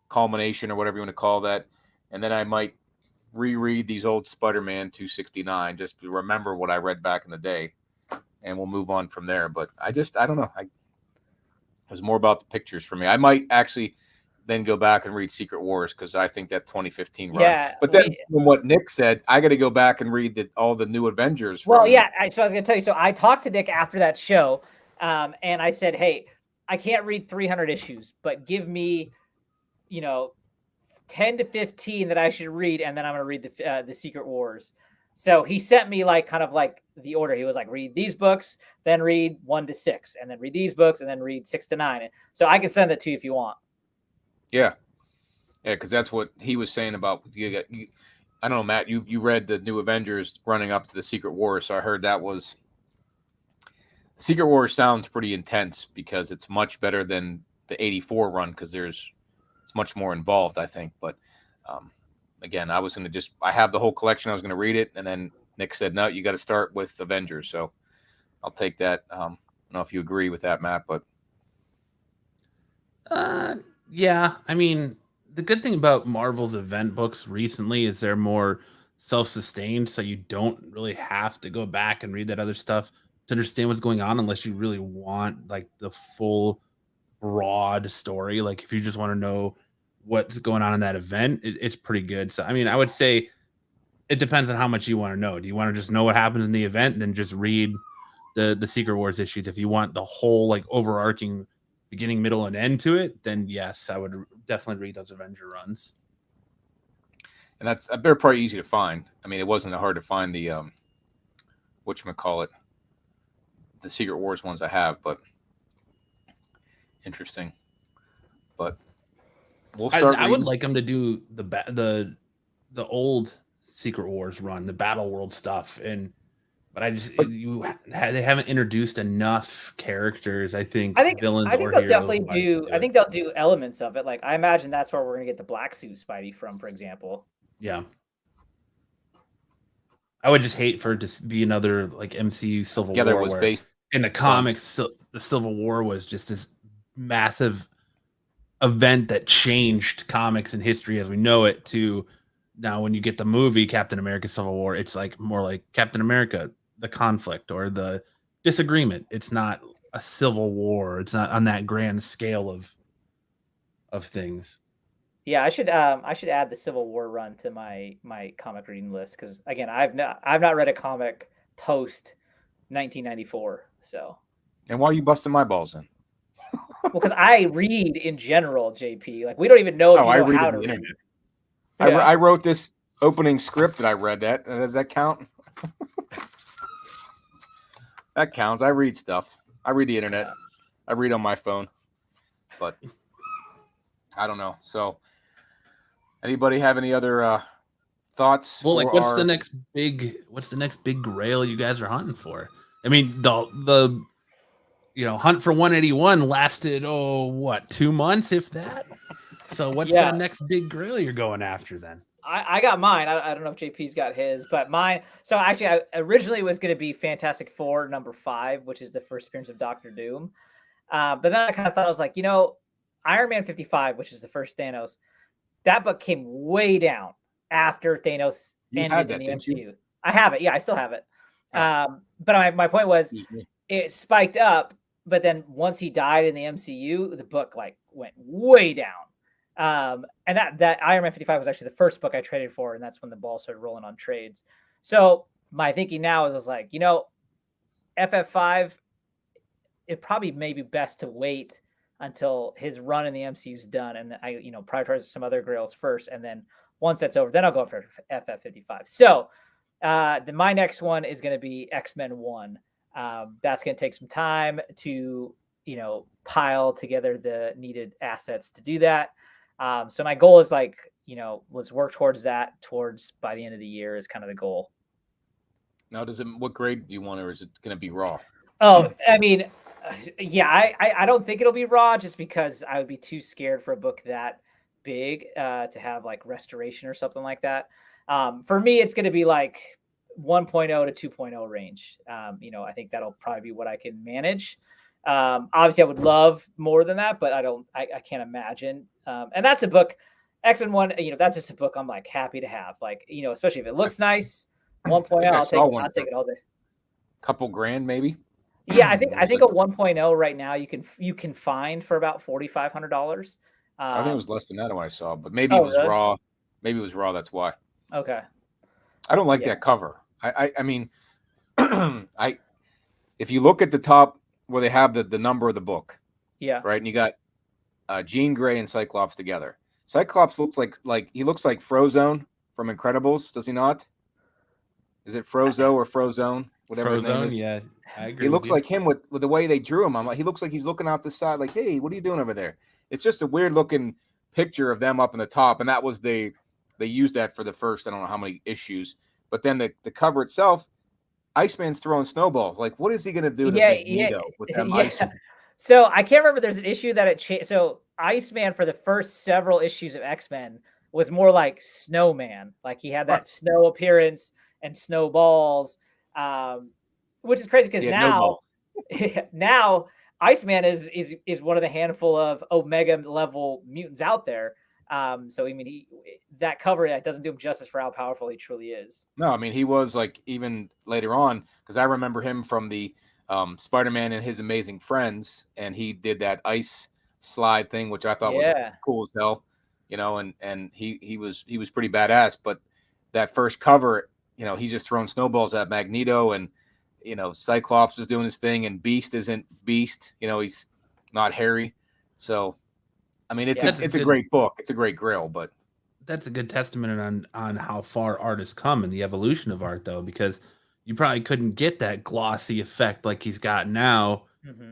culmination, or whatever you want to call that. And then I might reread these old Spider-Man 269 just to remember what I read back in the day, and we'll move on from there. But I don't know. It was more about the pictures for me. I might actually then go back and read Secret Wars because I think that 2015 run. Yeah, but then from what Nick said, I got to go back and read all the new Avengers. So I was going to tell you. So I talked to Nick after that show, and I said, hey, I can't read 300 issues, but give me, 10 to 15 that I should read, and then I'm going to read the Secret Wars. So he sent me kind of the order. He was like, read these books, then read 1 to 6, and then read these books, and then read 6 to 9. So I can send that to you if you want. Yeah, because that's what he was saying about I don't know, Matt. You read the new Avengers running up to the Secret Wars, so I heard that was Secret Wars sounds pretty intense because it's much better than the 84 run because it's much more involved, I think. But again, I was going to I have the whole collection. I was going to read it, and then Nick said, no, you got to start with Avengers. So I'll take that. I don't know if you agree with that, Matt, but. Yeah, I mean, the good thing about Marvel's event books recently is they're more self-sustained, so you don't really have to go back and read that other stuff to understand what's going on unless you really want the full broad story. Like if you just want to know what's going on in that event, it's pretty good. So I mean, I would say it depends on how much you want to know. Do you want to just know what happens in the event, then just read the Secret Wars issues? If you want the whole overarching beginning, middle, and end to it, then yes, I would definitely read those Avenger runs. And they're probably easy to find. I mean, it wasn't hard to find the whatchamacallit, the Secret Wars ones I have, but interesting. But we'll start. I would like them to do the old Secret Wars run, the Battle World stuff, and But they haven't introduced enough characters. I think villains I think or they'll heroes definitely wise to do. I think they'll do elements of it. Like I imagine that's where we're gonna get the black suit Spidey from, for example. Yeah. I would just hate for it to be another like MCU Civil War was where based in the comics the Civil War was just this massive event that changed comics and history as we know it to now when you get the movie Captain America Civil War, it's like more like Captain America, the conflict or the disagreement. It's not a civil war. It's not on that grand scale of things. Yeah, I should add the Civil War run to my comic reading list because again, I've not read a comic post 1994. So. And why are you busting my balls in? Well, because I read in general, JP. Like we don't even know if you know how to read. Internet. Yeah. I wrote this opening script that I read. Does that count? That counts. I read stuff. I read the internet. I read on my phone. But I don't know. So, anybody have any other thoughts? Well, like, what's the next big grail you guys are hunting for? I mean, the hunt for 181 lasted 2 months, if that. So, what's the next big grail you're going after then? I got mine. I don't know if JP's got his, but mine. So actually, I originally was going to be Fantastic Four #5, which is the first appearance of Doctor Doom. But then I kind of thought, I was like, Iron Man 55, which is the first Thanos, that book came way down after Thanos ended in the MCU. I have it. Yeah, I still have it. But my point was it spiked up, but then once he died in the MCU, the book like went way down. And that Iron Man 55 was actually the first book I traded for, and that's when the ball started rolling on trades. So my thinking now is like, FF5, it probably may be best to wait until his run in the MCU is done, and I prioritize some other grails first, and then once that's over, then I'll go for FF55. So my next one is going to be X-Men 1. That's going to take some time to pile together the needed assets to do that. So my goal is let's work towards that by the end of the year is kind of the goal. Now, what grade do you want, or is it going to be raw? Oh, I mean, yeah, I don't think it'll be raw just because I would be too scared for a book that big to have like restoration or something like that. For me, it's going to be like 1.0 to 2.0 range. I think that'll probably be what I can manage. Obviously I would love more than that, but I can't imagine. And that's a book, X-Men 1, that's just a book I'm like happy to have, like, especially if it looks nice. 1.0, I'll take it all day. Couple grand maybe. Yeah, I think a 1.0 right now you can find for about $4,500. I think it was less than that when I saw, but maybe it was really? Raw. Maybe it was raw. That's why. Okay. I don't like that cover. I mean, if you look at the top where they have the number of the book, right, and you got Jean Grey and Cyclops together. Cyclops looks like he looks like Frozone from Incredibles, does he not? Is it Frozo or Frozone? Whatever his name is. Yeah, I agree. He looks like him with the way they drew him. I'm like, he looks like he's looking out the side, like, hey, what are you doing over there? It's just a weird looking picture of them up in the top, and that was they used that for the first I don't know how many issues, but then the cover itself, Iceman's throwing snowballs. Like, what is he gonna do to Magneto with them Iceman? So I can't remember. There's an issue that it changed. So Iceman for the first several issues of X-Men was more like Snowman. Like he had that snow appearance and snowballs, which is crazy because now Iceman is one of the handful of Omega level mutants out there. So I mean, that cover doesn't do him justice for how powerful he truly is. No, I mean he was like even later on because I remember him from the Spider-Man and His Amazing Friends, and he did that ice slide thing, which I thought was cool as hell, and he was pretty badass. But that first cover, he's just throwing snowballs at Magneto, and Cyclops is doing his thing, and Beast isn't Beast, he's not Harry. So, I mean, it's a great book, it's a great grail, but that's a good testament on how far art has come and the evolution of art, though, because you probably couldn't get that glossy effect like he's got now.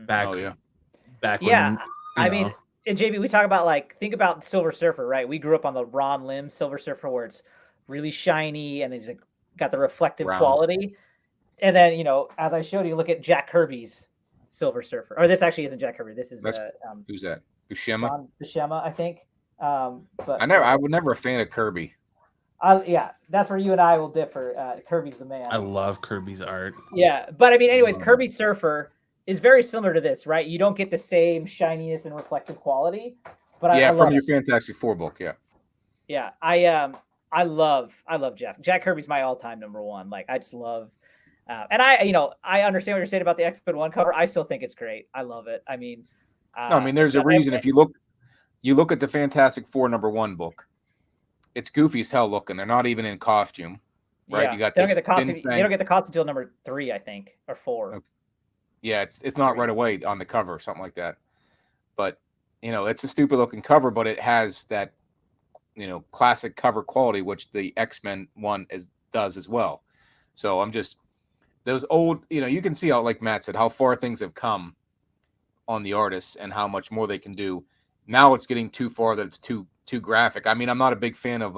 Back when. I mean, and JB, we talk about think about Silver Surfer, right? We grew up on the Ron Lim Silver Surfer where it's really shiny and it's got the reflective quality. And then, you know, as I showed you, look at Jack Kirby's Silver Surfer. Or this actually isn't Jack Kirby. This is who's that? Buscema? John Buscema, I think. But I was never a fan of Kirby. Yeah, that's where you and I will differ. Kirby's the man. I love Kirby's art. Yeah, but I mean, anyways, Kirby Surfer is very similar to this, right? You don't get the same shininess and reflective quality, but I from love your Fantastic Four book, yeah. I love Jack Kirby's my all-time number one. Like, I just love, and I understand what you're saying about the X-Men 1 cover. I still think it's great. I love it. I mean, no, I mean, there's a reason. If you look at the Fantastic Four number 1 book, it's goofy as hell looking. They're not even in costume, right? Yeah. You got they this. Don't get the costume. They don't get the costume until number 3, I think, or 4. Okay. Yeah, it's not right away on the cover or something like that. But you know, it's a stupid looking cover, but it has that, you know, classic cover quality, which the X-Men one does as well. So I'm just those old, you know, you can see how, like Matt said, how far things have come on the artists and how much more they can do. Now it's getting too far that it's too graphic. I mean, I'm not a big fan of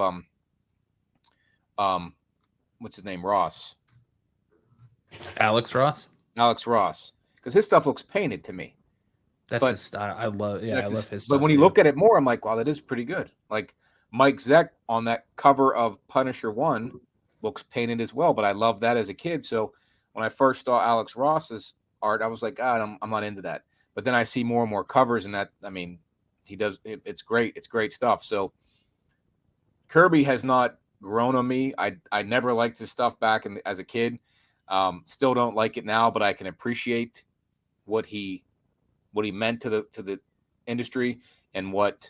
what's his name, Ross. Alex Ross, because his stuff looks painted to me. That's his style. I love his stuff. But when you look at it more, I'm like, wow, that is pretty good. Like Mike Zeck on that cover of Punisher 1 looks painted as well, but I loved that as a kid. So when I first saw Alex Ross's art, I was like, God, I'm not into that. But then I see more and more covers, and that, I mean, he does. It's great. It's great stuff. So Kirby has not grown on me. I never liked his stuff back as a kid. Still don't like it now, but I can appreciate what he meant to the industry and what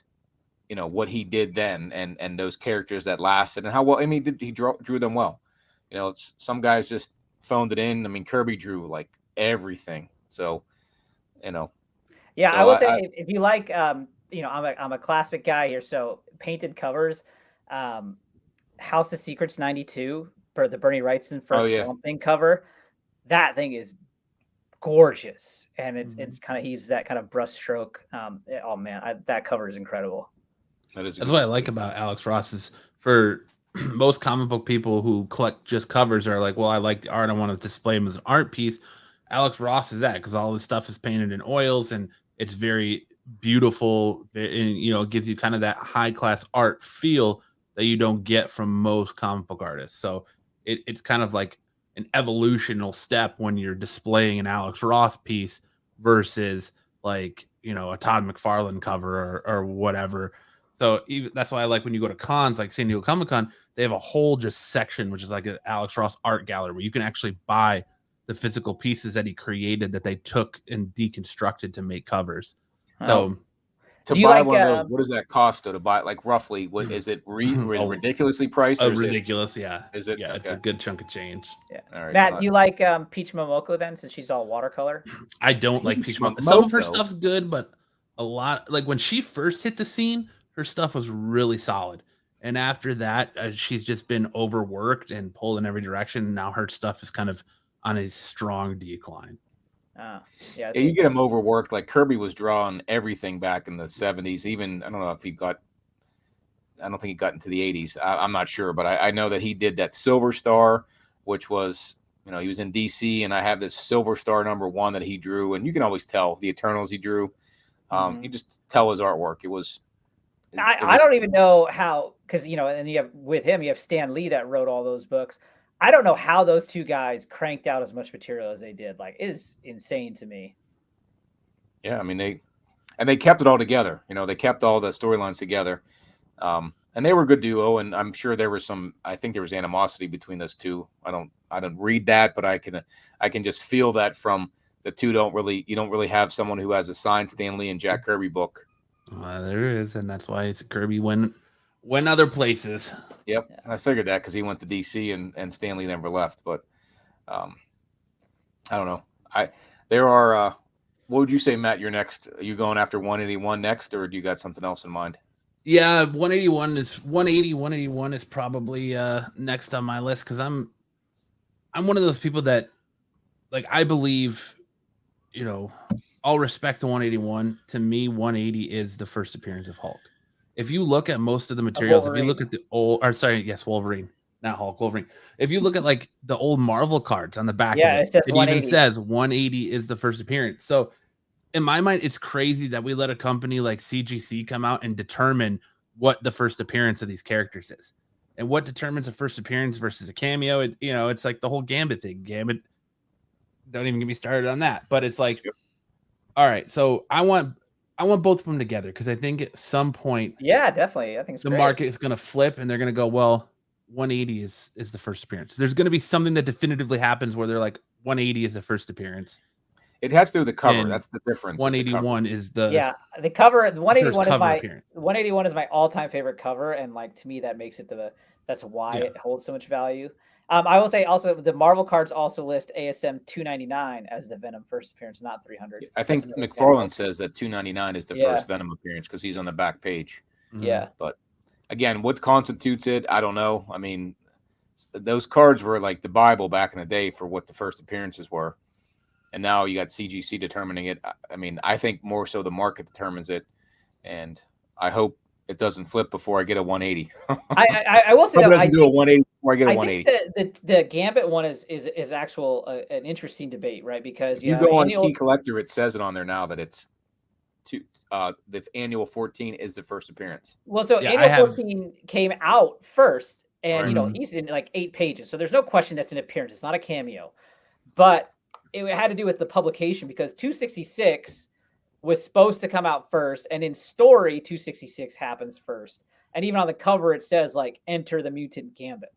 he did then, and those characters that lasted and how well. I mean, he drew them well. You know, some guys just phoned it in. I mean, Kirby drew like everything. So, you know. Yeah, so I will say if you like, you know, I'm a classic guy here. So painted covers, House of Secrets 92 for the Bernie Wrightson first Swamp Thing cover. That thing is gorgeous, and it's kind of, he uses that kind of brush stroke. Oh man, that cover is incredible. That's what I like about Alex Ross is, for most comic book people who collect just covers are like, well, I like the art, I want to display them as an art piece. Alex Ross is that, because all his stuff is painted in oils and it's very beautiful, and you know, it gives you kind of that high class art feel that you don't get from most comic book artists. So it's kind of like an evolutional step when you're displaying an Alex Ross piece versus, like, you know, a Todd McFarlane cover or whatever. So that's why I like when you go to cons like San Diego Comic-Con, they have a whole just section which is like an Alex Ross art gallery where you can actually buy the physical pieces that he created that they took and deconstructed to make covers. So to buy one of those, what does that cost to buy? Like roughly, what is it? Ridiculously priced? Ridiculous, yeah. Is it? Yeah, okay. It's a good chunk of change. Yeah. All right, Matt, you like Peach Momoko then, since she's all watercolor? I don't like Peach Momoko. Some of her stuff's good, but a lot, like when she first hit the scene, her stuff was really solid. And after that, she's just been overworked and pulled in every direction. And now her stuff is kind of on a strong decline. Yeah, you get him overworked. Like Kirby was drawing everything back in the 70s. Even I don't know if I don't think he got into the 80s. I'm not sure, but I know that he did that Silver Star, which was, you know, he was in DC, and I have this Silver Star #1 that he drew, and you can always tell the Eternals he drew. You just tell his artwork. It was. I don't even know how, because, you know, and you have Stan Lee that wrote all those books. I don't know how those two guys cranked out as much material as they did. Like, it is insane to me. Yeah, I mean, they kept it all together. You know, they kept all the storylines together, and they were a good duo. And I'm sure there was I think there was animosity between those two. I don't read that, but I can just feel that from the two. You don't really have someone who has a signed Stan Lee and Jack Kirby book. There is, and that's why it's Kirby went other places. Yep, yeah. I figured that because he went to DC and Stanley never left. But I don't know. There are. What would you say, Matt? You're next. Are you going after 181 next, or do you got something else in mind? Yeah, 181 is probably next on my list, because I'm one of those people that, like, I believe, you know, all respect to 181. To me, 180 is the first appearance of Hulk. If you look at most of the materials, if you look at the Wolverine. not Hulk, Wolverine. If you look at like the old Marvel cards on the back of it says it 180. even says 180 is the first appearance. So in my mind, it's crazy that we let a company like CGC come out and determine what the first appearance of these characters is. And what determines a first appearance versus a cameo. It's like the whole Gambit thing. Gambit, don't even get me started on that. But it's like, all right, so I want both of them together because I think at some point, definitely, I think it's the great. market is going to flip and they're going to go, well, 180 is the first appearance. There's going to be something that definitively happens where they're like 180 is the first appearance. It has to do with the cover. And That's the difference. 181 is the the cover. The 181 is cover my appearance. 181 is my all-time favorite cover, and like to me that makes it that's why it holds so much value. I will say also the Marvel cards also list ASM 299 as the Venom first appearance, not 300. I think McFarlane says that 299 is the first Venom appearance because he's on the back page. Yeah, but again, what constitutes it? I don't know. I mean, those cards were like the Bible back in the day for what the first appearances were. And now you got CGC determining it. I mean, I think more so the market determines it. And I hope it doesn't flip before I get a 180. I will say that doesn't do a 180 before I get a 180. I think the Gambit one is actual an interesting debate, right? Because you go on Key Collector, it says it on there now that it's the annual 14 is the first appearance. Well, so annual 14 came out first, and right. He's in like 8 pages, so there's no question that's an appearance. It's not a cameo, but it had to do with the publication because 266 was supposed to come out first, and in story 266 happens first, and even on the cover it says like "Enter the Mutant Gambit,"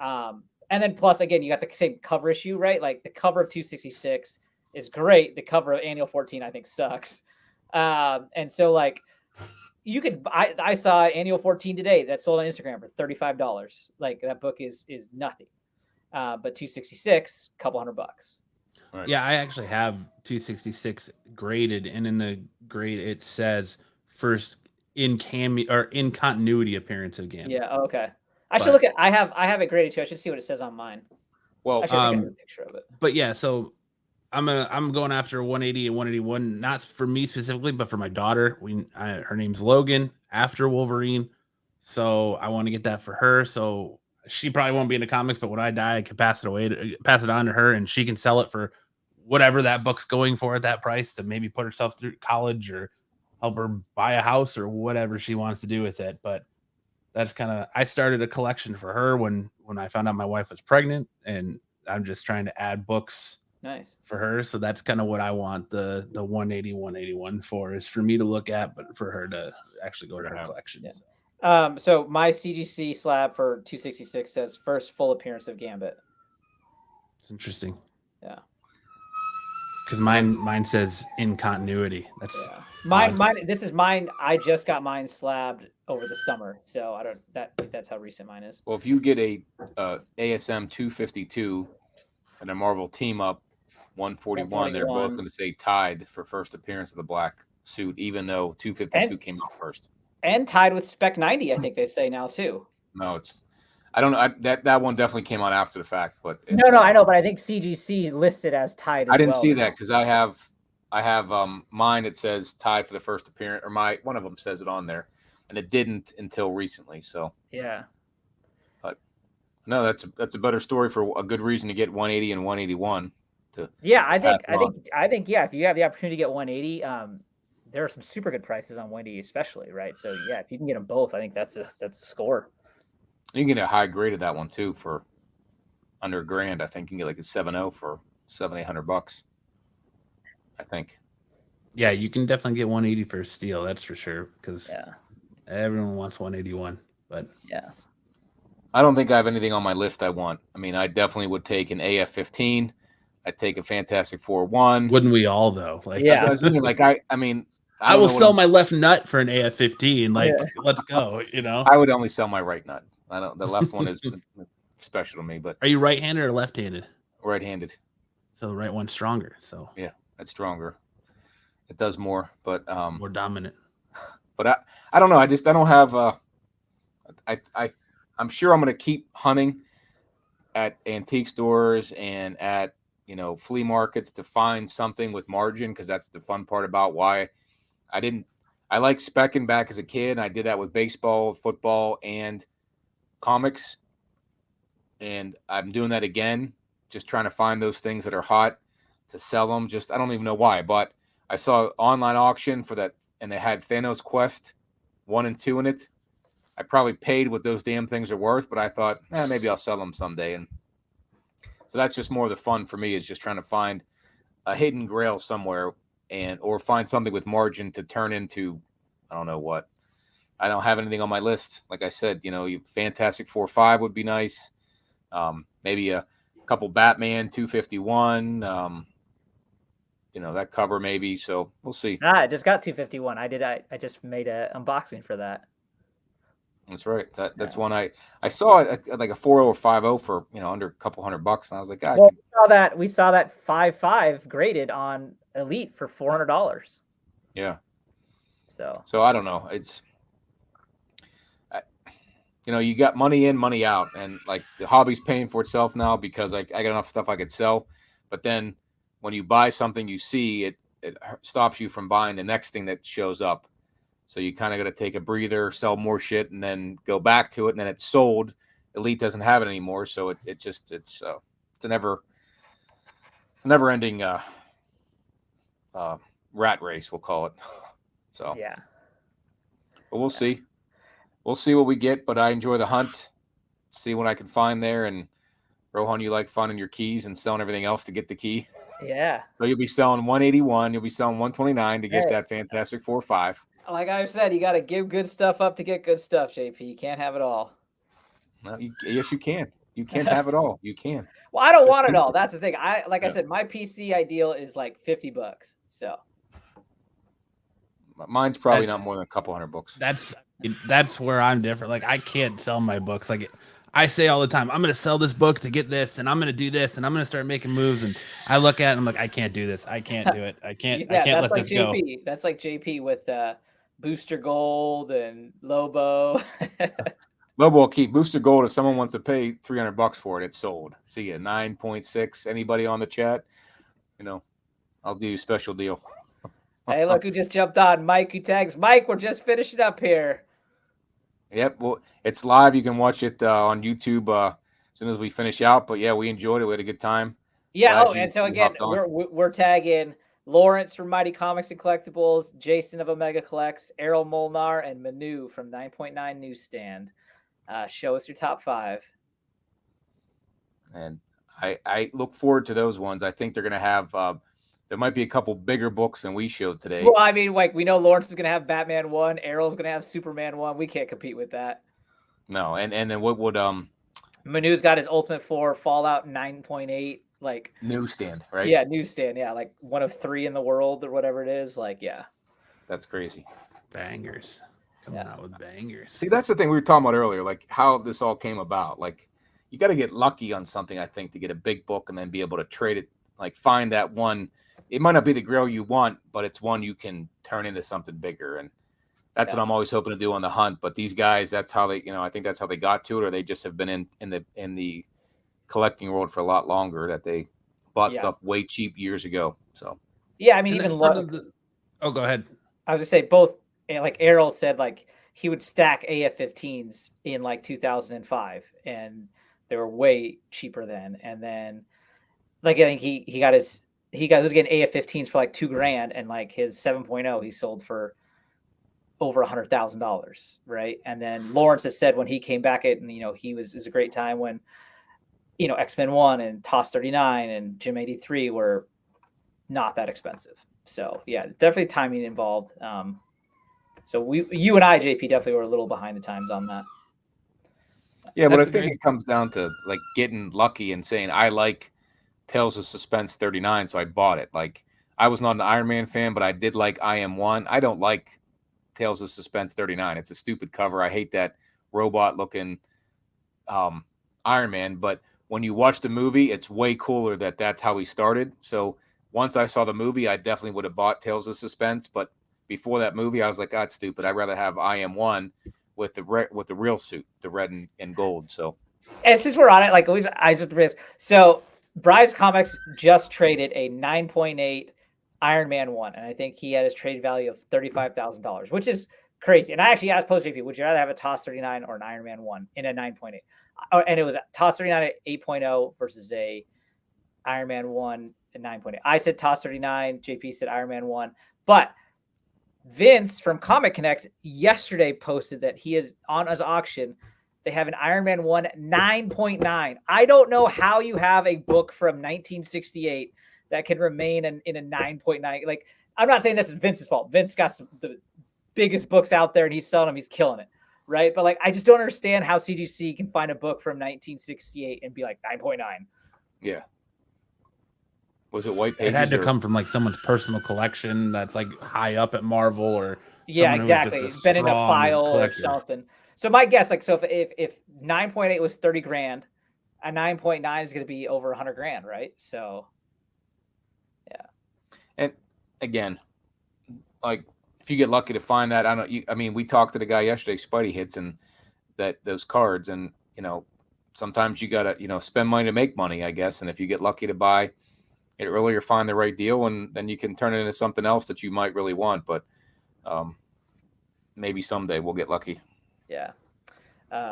and then plus again you got the same cover issue, right? Like the cover of 266 is great. The cover of annual 14 I think sucks, and so like you could I saw annual 14 today that sold on Instagram for $35. Like that book is nothing, but 266 couple $100. Right. Yeah, I actually have 266 graded, and in the grade it says first in cameo or in continuity appearance of Gambit. Yeah, okay. I should look at. I have it graded too. I should see what it says on mine. Well, I should look at a picture of it. But yeah, so I'm going after 180 and 181, not for me specifically, but for my daughter. Her name's Logan after Wolverine, so I want to get that for her. So she probably won't be into comics, but when I die, I can pass it on to her, and she can sell it for whatever that book's going for at that price to maybe put herself through college or help her buy a house or whatever she wants to do with it. But that's I started a collection for her when I found out my wife was pregnant, and I'm just trying to add books for her. So that's kind of what I want the 180, 181 for, is for me to look at, but for her to actually go to her collection. Yeah. So my CGC slab for 266 says first full appearance of Gambit. It's interesting. Yeah. Because mine says in continuity. That's mine. This is mine. I just got mine slabbed over the summer, so that's how recent mine is. Well, if you get a ASM 252 and a Marvel Team Up 141, they're both going to say tied for first appearance of the black suit, even though 252 came out first. And tied with Spec 90, I think they say now too. No, I don't know. That one definitely came out after the fact, but no, I know, but I think CGC listed as tied. I didn't see that because I have mine. It says tied for the first appearance, or one of them says it on there, and it didn't until recently. So yeah, but no, that's a better story for a good reason to get 180 and 181. I think if you have the opportunity to get 180, there are some super good prices on 180 especially, right? So yeah, if you can get them both, I think that's a score. You can get a high grade of that one too for under $1,000. I think you can get like a 7.0 for $700-800. I think. Yeah, you can definitely get 180 for steel. That's for sure, because everyone wants 181. But yeah, I don't think I have anything on my list I want. I mean, I definitely would take an AF-15. I'd take a Fantastic Four 1. Wouldn't we all though? Like, yeah, I will sell my left nut for an AF-15. Like, let's go. I would only sell my right nut. I don't. The left one is special to me. But are you right-handed or left-handed? Right-handed. So the right one's stronger. So yeah, that's stronger. It does more, but more dominant. But I don't know. I don't have. I'm sure I'm going to keep hunting at antique stores and at flea markets to find something with margin, because that's the fun part about why I like specking back as a kid. I did that with baseball, football, and comics. and I'm doing that again, just trying to find those things that are hot to sell them. Just I don't even know why, but I saw an online auction for that, and they had Thanos Quest 1 and 2 in it. I probably paid what those damn things are worth, but I thought, maybe I'll sell them someday. And so that's just more of the fun for me, is just trying to find a hidden grail somewhere, or find something with margin to turn into, I don't know what. I don't have anything on my list. Like I said, Fantastic Four 5 would be nice. Maybe a couple Batman 251. That cover maybe. So we'll see. I just got 251. I just made an unboxing for that. That's right. That's one I saw it at like a 40 or 50 for under a couple $100, and I was like, we saw that 5.5 graded on Elite for $400. Yeah. So I don't know. It's you got money in, money out, and like the hobby's paying for itself now because I got enough stuff I could sell. But then when you buy something, you see it stops you from buying the next thing that shows up. So you kind of got to take a breather, sell more shit, and then go back to it, and then it's sold. Elite doesn't have it anymore, so it's a never ending rat race, we'll call it. So yeah, but we'll see. We'll see what we get, but I enjoy the hunt. See what I can find there. And Rohan, you like finding your keys and selling everything else to get the key. Yeah. So you'll be selling 181. You'll be selling 129 to get that Fantastic Four 5. Like I said, you got to give good stuff up to get good stuff, JP. You can't have it all. No, yes, you can. You can have it all. You can. Well, I don't want it all. That's the thing. I said, my PC ideal is like $50. So mine's probably not more than a couple $100. That's where I'm different. Like I can't sell my books. Like I say all the time, I'm going to sell this book to get this, and I'm going to do this, and I'm going to start making moves. And I look at it, and I'm like, I can't do this. I can't do it. I can't let this go. That's like JP with Booster Gold and Lobo. Lobo will keep Booster Gold. If someone wants to pay $300 for it, it's sold. See you 9.6. Anybody on the chat? I'll do a special deal. Hey, look who just jumped on. Mike, who tags. Mike, we're just finishing up here. Yep. Well, it's live. You can watch it on YouTube as soon as we finish out. But yeah, we enjoyed it. We had a good time. Yeah. And so again, we're tagging Lawrence from Mighty Comics and Collectibles, Jason of Omega Collects, Errol Molnar, and Manu from 9.9 Newsstand. Show us your top 5. And I look forward to those ones. I think they're going to have there might be a couple bigger books than we showed today. Well, I mean, like we know Lawrence is going to have Batman 1, Errol's going to have Superman 1. We can't compete with that. No, and then what would Manu's got his Ultimate 4, Fallout 9.8, like Newsstand, right? Yeah, Newsstand, yeah, like one of 3 in the world or whatever it is. Like, yeah, that's crazy. Bangers coming out with bangers. See, that's the thing we were talking about earlier, like how this all came about. Like, you got to get lucky on something, I think, to get a big book and then be able to trade it. Like, find that one. It might not be the grail you want, but it's one you can turn into something bigger. And that's what I'm always hoping to do on the hunt. But these guys, that's how they, I think that's how they got to it, or they just have been in the collecting world for a lot longer, that they bought stuff way cheap years ago. So yeah, I mean, go ahead. I was gonna say both. Like Errol said, like he would stack AF-15s in like 2005, and they were way cheaper then. And then, like I think he was getting AF-15s for like $2,000, and like his 7.0 he sold for over $100,000, right? And then Lawrence has said when he came back and it was a great time when X-Men 1 and TOS 39 and Jim 83 were not that expensive. So yeah, definitely timing involved. So you and I, JP, definitely were a little behind the times on that. Yeah, but I think it comes down to like getting lucky and saying, I like Tales of Suspense 39, so I bought it. Like, I was not an Iron Man fan, but I did like IM1. I don't like Tales of Suspense 39. It's a stupid cover. I hate that robot-looking Iron Man. But when you watch the movie, it's way cooler that's how he started. So once I saw the movie, I definitely would have bought Tales of Suspense. But before that movie, I was like, that's stupid. I'd rather have IM1 with the real suit, the red and gold. So, and since we're on it, like always, so Bryce Comics just traded a 9.8 Iron Man 1, and I think he had his trade value of $35,000, which is crazy. And I actually asked Post JP, would you rather have a TOS 39 or an Iron Man 1 in a 9.8? and it was Toss 39 at 8.0 versus a Iron Man 1 at 9.8. I said Toss 39. JP said Iron Man 1. But Vince from Comic Connect yesterday posted that he is on his auction. They have an Iron Man 1 9.9. I don't know how you have a book from 1968 that can remain in a 9.9. Like, I'm not saying this is Vince's fault. Vince got the biggest books out there and he's selling them. He's killing it. Right. But like, I just don't understand how CGC can find a book from 1968 and be like 9.9. Yeah. Was it white pages? It had to come from like someone's personal collection that's like high up at Marvel, or yeah, exactly. It's been in a file or something. So my guess, like, so if 9.8 was 30 grand, a 9.9 is going to be over 100 grand, right? So, yeah. And again, like, if you get lucky to find that, I mean, we talked to the guy yesterday, Spidey Hits, and those cards, and sometimes you gotta spend money to make money, I guess. And if you get lucky to buy it earlier, find the right deal, and then you can turn it into something else that you might really want. But maybe someday we'll get lucky. Yeah.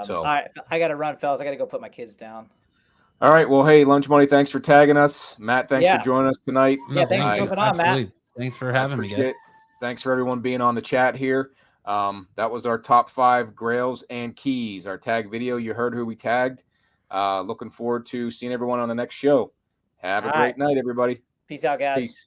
So all right, I got to run, fellas. I got to go put my kids down. All right. Well, hey, Lunch Money, thanks for tagging us. Matt, thanks for joining us tonight. Yeah, thanks for jumping on, Matt. Thanks for having me, guys. Thanks for everyone being on the chat here. That was our top 5 Grails and Keys, our tag video. You heard who we tagged. Looking forward to seeing everyone on the next show. Have a great night, everybody. Peace out, guys. Peace.